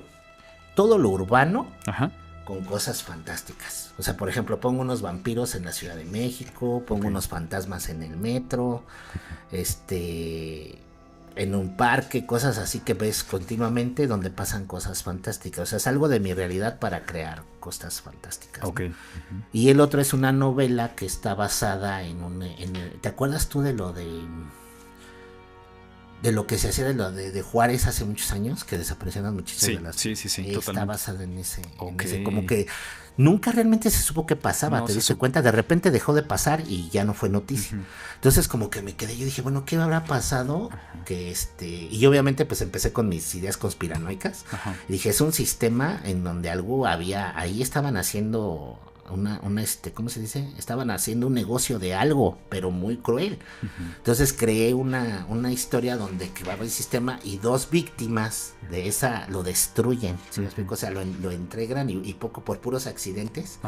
todo lo urbano con cosas fantásticas. O sea, por ejemplo, pongo unos vampiros en la Ciudad de México, pongo unos fantasmas en el metro, en un parque, cosas así que ves continuamente donde pasan cosas fantásticas. O sea, es algo de mi realidad para crear cosas fantásticas. Okay. ¿No? Y el otro es una novela que está basada ¿te acuerdas tú de lo que se hacía de Juárez hace muchos años, que desaparecieron muchísimas de las... Sí, está totalmente. basada en ese, como que nunca realmente se supo qué pasaba, te diste cuenta, de repente dejó de pasar y ya no fue noticia. Entonces como que me quedé, yo dije, bueno, ¿qué habrá pasado? Y yo obviamente pues empecé con mis ideas conspiranoicas. Y dije, es un sistema en donde algo había, ahí estaban haciendo... ¿cómo se dice? Estaban haciendo un negocio de algo, pero muy cruel. Entonces creé una historia donde que va el sistema y 2 víctimas de esa lo destruyen. ¿Sí me explico? O sea, lo entregan y poco por puros accidentes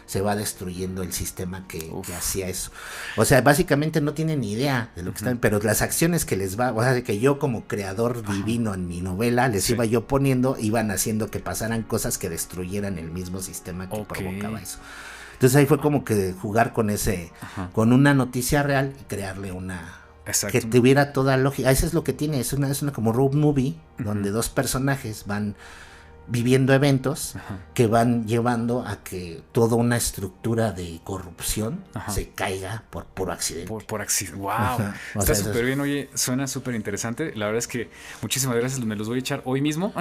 se va destruyendo el sistema que hacía eso. O sea, básicamente no tienen ni idea de lo que están, pero las acciones que les va, o sea, que yo como creador divino en mi novela les iba yo poniendo, iban haciendo que pasaran cosas que destruyeran el mismo sistema que provocaba eso. Entonces ahí fue como que jugar con con una noticia real y crearle una que tuviera toda lógica. Eso es lo que tiene, es una como road movie donde 2 personajes van viviendo eventos que van llevando a que toda una estructura de corrupción se caiga por puro accidente. Por accidente. ¡Wow! Está súper bien. Oye, suena súper interesante. La verdad es que muchísimas gracias. Me los voy a echar hoy mismo.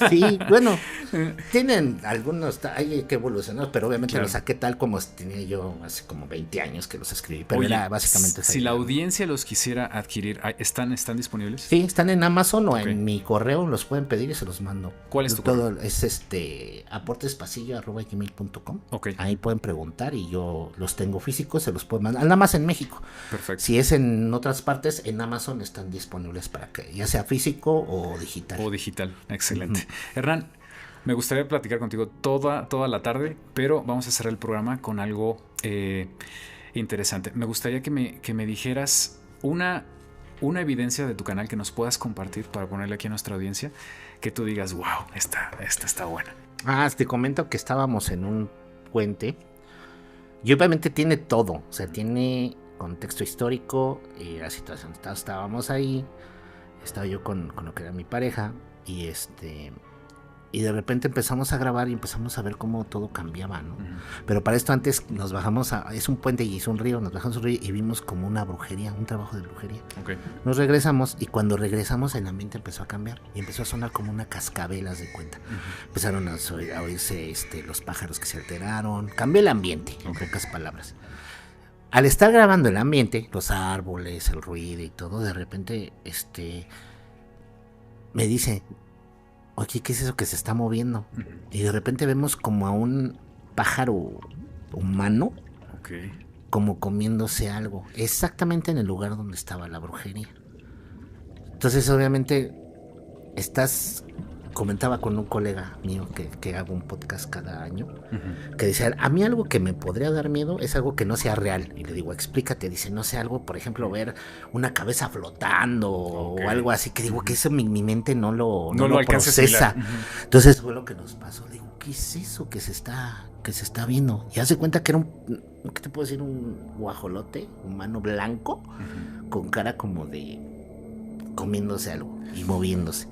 Sí, bueno, tienen algunos, hay que evolucionar, pero obviamente los saqué tal como tenía yo hace como 20 años que los escribí. Pero oye, era básicamente... Si la audiencia los quisiera adquirir, ¿están disponibles? Sí, están en Amazon o en mi correo. Los pueden pedir y se los mando. ¿Cuál es tu correo? Es aportespasillo@gmail.com. Ahí pueden preguntar y yo los tengo físicos, se los puedo mandar. Nada más en México. Perfecto. Si es en otras partes, en Amazon están disponibles para que ya sea físico o digital. Excelente. Hernán, me gustaría platicar contigo toda la tarde, pero vamos a cerrar el programa con algo interesante. Me gustaría que me dijeras una evidencia de tu canal que nos puedas compartir para ponerle aquí a nuestra audiencia, que tú digas, wow, esta está buena. Te comento que estábamos en un puente y obviamente tiene todo, o sea, tiene contexto histórico y la situación. Estábamos ahí, estaba yo con lo que era mi pareja y y de repente empezamos a grabar y empezamos a ver cómo todo cambiaba, ¿no? Pero para esto antes nos bajamos es un puente y es un río, nos bajamos un río y vimos como una brujería, un trabajo de brujería. Nos regresamos y cuando regresamos el ambiente empezó a cambiar y empezó a sonar como una cascabel, haz de cuenta. Empezaron a oírse los pájaros que se alteraron, cambió el ambiente, en pocas palabras. Al estar grabando el ambiente, los árboles, el ruido y todo, de repente me dice: oye, ¿qué es eso que se está moviendo? Y de repente vemos como a un pájaro humano, como comiéndose algo, exactamente en el lugar donde estaba la brujería. Entonces, obviamente, comentaba con un colega mío que hago un podcast cada año, que decía, a mí algo que me podría dar miedo es algo que no sea real. Y le digo, explícate. Dice, no sé, algo, por ejemplo, ver una cabeza flotando o algo así, que digo que eso mi mente no lo procesa. Entonces fue lo que nos pasó. Le digo, ¿qué es eso que se está viendo? Y hace cuenta que era ¿qué te puedo decir? Un guajolote humano blanco con cara como de comiéndose algo y moviéndose.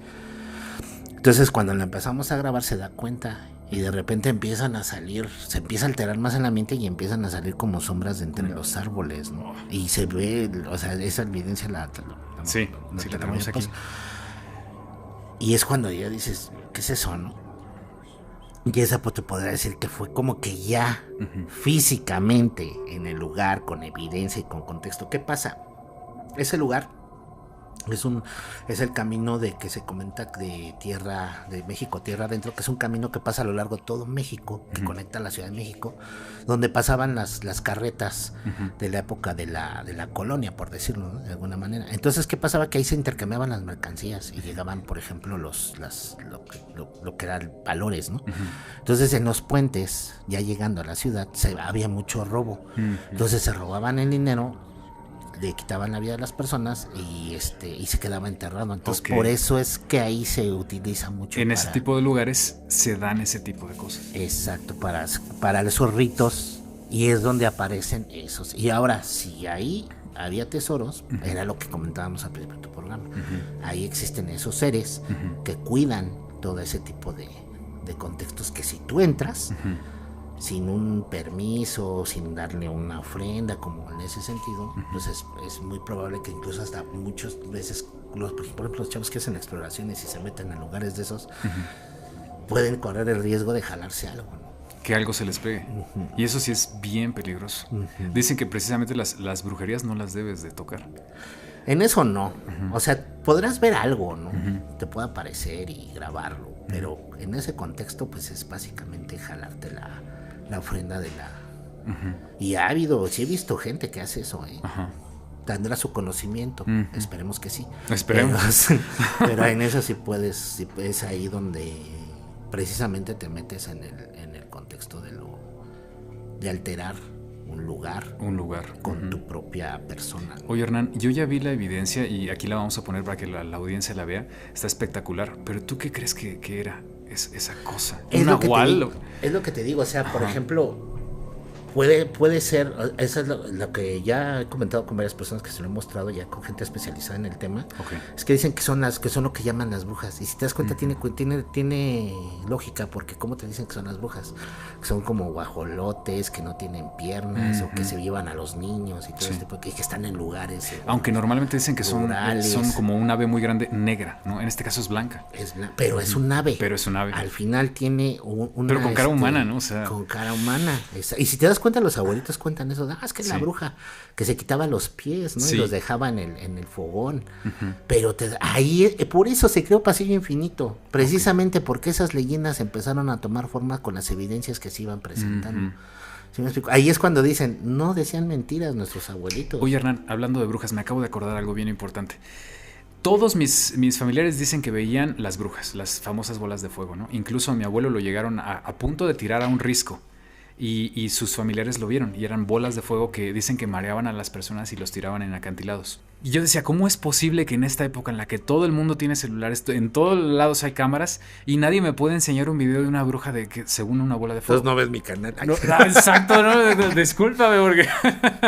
Entonces cuando la empezamos a grabar se da cuenta y de repente empiezan a salir, se empieza a alterar más el ambiente y empiezan a salir como sombras de entre los árboles, ¿no? Y se ve, o sea, esa evidencia la tenemos aquí. Y es cuando ya dices, ¿qué es eso, no? Y esa pues te podría decir que fue como que ya físicamente en el lugar, con evidencia y con contexto. ¿Qué pasa? Ese lugar es el camino que se comenta de México, tierra adentro, que es un camino que pasa a lo largo de todo México, que conecta a la Ciudad de México, donde pasaban las carretas de la época de la colonia, por decirlo, ¿no? De alguna manera. Entonces, ¿qué pasaba? Que ahí se intercambiaban las mercancías y llegaban, por ejemplo, lo que eran valores, ¿no? Entonces, en los puentes, ya llegando a la ciudad, había mucho robo. Entonces, se robaban el dinero, le quitaban la vida a las personas y se quedaba enterrado. Entonces por eso es que ahí se utiliza mucho en ese tipo de lugares se dan ese tipo de cosas. Exacto, para esos ritos, y es donde aparecen esos. Y ahora, si ahí había tesoros, era lo que comentábamos al principio de tu programa, ahí existen esos seres que cuidan todo ese tipo de contextos, que si tú entras sin un permiso, sin darle una ofrenda, como en ese sentido, pues es muy probable que incluso hasta muchas veces, por ejemplo, los chavos que hacen exploraciones y se meten en lugares de esos, pueden correr el riesgo de jalarse algo, ¿no? Que algo se les pegue. Y eso sí es bien peligroso. Dicen que precisamente las brujerías no las debes de tocar. En eso no. O sea, podrás ver algo, ¿no? Te puede aparecer y grabarlo, pero en ese contexto pues es básicamente jalarte la ofrenda de la... Y sí he visto gente que hace eso, tendrá su conocimiento, esperemos que sí. Esperemos. Pero en eso sí puedes, es ahí donde precisamente te metes en el contexto de alterar un lugar con tu propia persona, ¿no? Oye, Hernán, yo ya vi la evidencia y aquí la vamos a poner para que la audiencia la vea. Está espectacular, pero ¿tú qué crees que era esa cosa? Es lo que te digo, o sea, por ejemplo, puede ser, eso es lo que ya he comentado con varias personas que se lo he mostrado ya con gente especializada en el tema. Okay. Es que dicen que son lo que llaman las brujas. Y si te das cuenta, tiene lógica, porque ¿cómo te dicen que son las brujas? Que son como guajolotes, que no tienen piernas, o que se llevan a los niños y todo este, porque que están en lugares. Aunque normalmente dicen que son como un ave muy grande negra, ¿no? En este caso es blanca. Pero es un ave. Pero es un ave. Al final tiene una... Pero con cara humana, ¿no? O sea... Con cara humana. Y si te das cuenta, los abuelitos cuentan eso. Es que es la bruja que se quitaba los pies, ¿no? Y los dejaba en el fogón. Pero ahí, por eso se creó Pasillo Infinito. Precisamente porque esas leyendas empezaron a tomar forma con las evidencias que se iban presentando. ¿Sí me explico? Ahí es cuando dicen, no decían mentiras nuestros abuelitos. Oye, Hernán, hablando de brujas, me acabo de acordar algo bien importante. Todos mis familiares dicen que veían las brujas, las famosas bolas de fuego, ¿no? Incluso a mi abuelo lo llegaron a punto de tirar a un risco. Y sus familiares lo vieron y eran bolas de fuego que dicen que mareaban a las personas y los tiraban en acantilados. Y yo decía, ¿cómo es posible que en esta época en la que todo el mundo tiene celulares, en todos lados hay cámaras y nadie me puede enseñar un video de una bruja de que según una bola de fuego? Entonces no ves mi canal. No, exacto, no, discúlpame porque...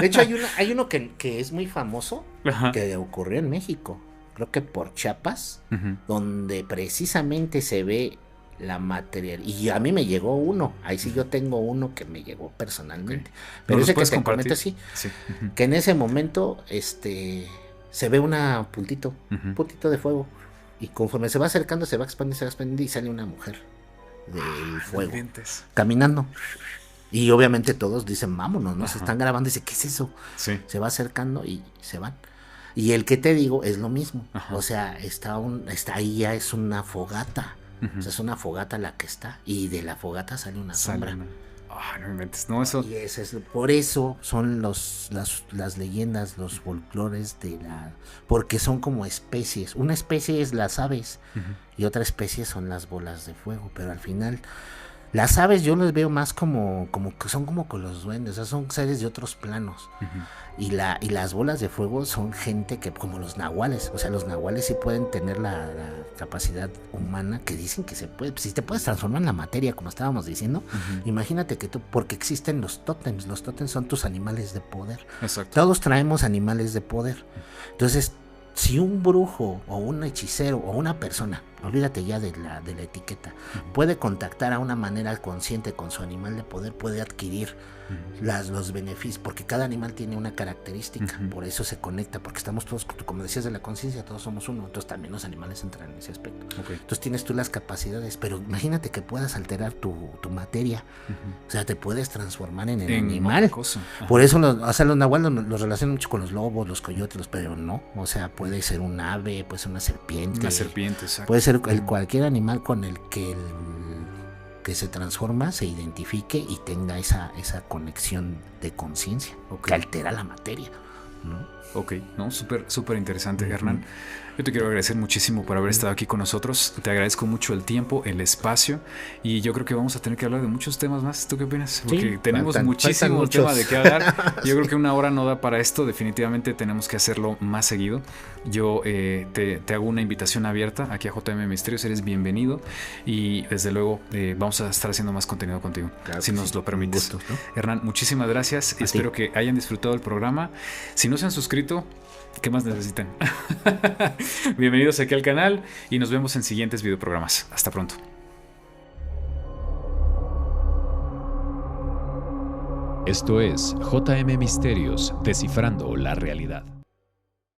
De hecho hay uno que es muy famoso, que ocurrió en México, creo que por Chiapas, donde precisamente se ve la material, y a mí me llegó uno, ahí sí yo tengo uno que me llegó personalmente, pero ese que te comento sí. Que en ese momento se ve un puntito de fuego, y conforme se va acercando se va expandiendo y sale una mujer del fuego caminando, y obviamente todos dicen vámonos, ¿no? Se están grabando y dice, ¿qué es eso? Se va acercando y se van. Y el que te digo es lo mismo, o sea, está ahí ya es una fogata. O sea, es una fogata la que está, y de la fogata sale una sombra. No me inventes, no, eso. Y por eso son las leyendas, los folclores porque son como especies. Una especie es las aves y otra especie son las bolas de fuego, pero al final las aves yo les veo más como que son como con los duendes, o sea, son seres de otros planos. Y las bolas de fuego son gente que, como los nahuales, o sea, los nahuales sí pueden tener la capacidad humana, que dicen que se puede, si te puedes transformar en la materia, como estábamos diciendo, imagínate que porque existen los tótems son tus animales de poder. Exacto. Todos traemos animales de poder. Entonces, si un brujo o un hechicero o una persona, olvídate ya de la etiqueta, puede contactar a una manera consciente con su animal de poder, puede adquirir los beneficios, porque cada animal tiene una característica, por eso se conecta, porque estamos todos, como decías de la conciencia, todos somos uno, entonces también los animales entran en ese aspecto. Entonces tienes tú las capacidades, pero imagínate que puedas alterar tu materia, o sea, te puedes transformar en el animal. Por eso los nahuales los relacionan mucho con los lobos, los coyotes, pero no, o sea, puede ser un ave, puede ser una serpiente. Una serpiente, exacto. Puede ser cualquier animal con el que se transforma, se identifique y tenga esa conexión de conciencia, que altera la materia, ¿no? Ok, no, súper interesante, Hernán. Yo te quiero agradecer muchísimo por haber estado aquí con nosotros. Te agradezco mucho el tiempo, el espacio, y yo creo que vamos a tener que hablar de muchos temas más. ¿Tú qué opinas? Porque tenemos muchísimo tema de qué hablar. Yo creo que una hora no da para esto. Definitivamente tenemos que hacerlo más seguido. Yo te hago una invitación abierta aquí a JM Misterios. Eres bienvenido, y desde luego vamos a estar haciendo más contenido contigo, claro, si nos lo permites. Gusto, ¿no? Hernán, muchísimas gracias. Espero que hayan disfrutado el programa. Si no se han suscrito, ¿qué más necesitan? Bienvenidos aquí al canal y nos vemos en siguientes videoprogramas. Hasta pronto. Esto es JM Misterios, descifrando la realidad.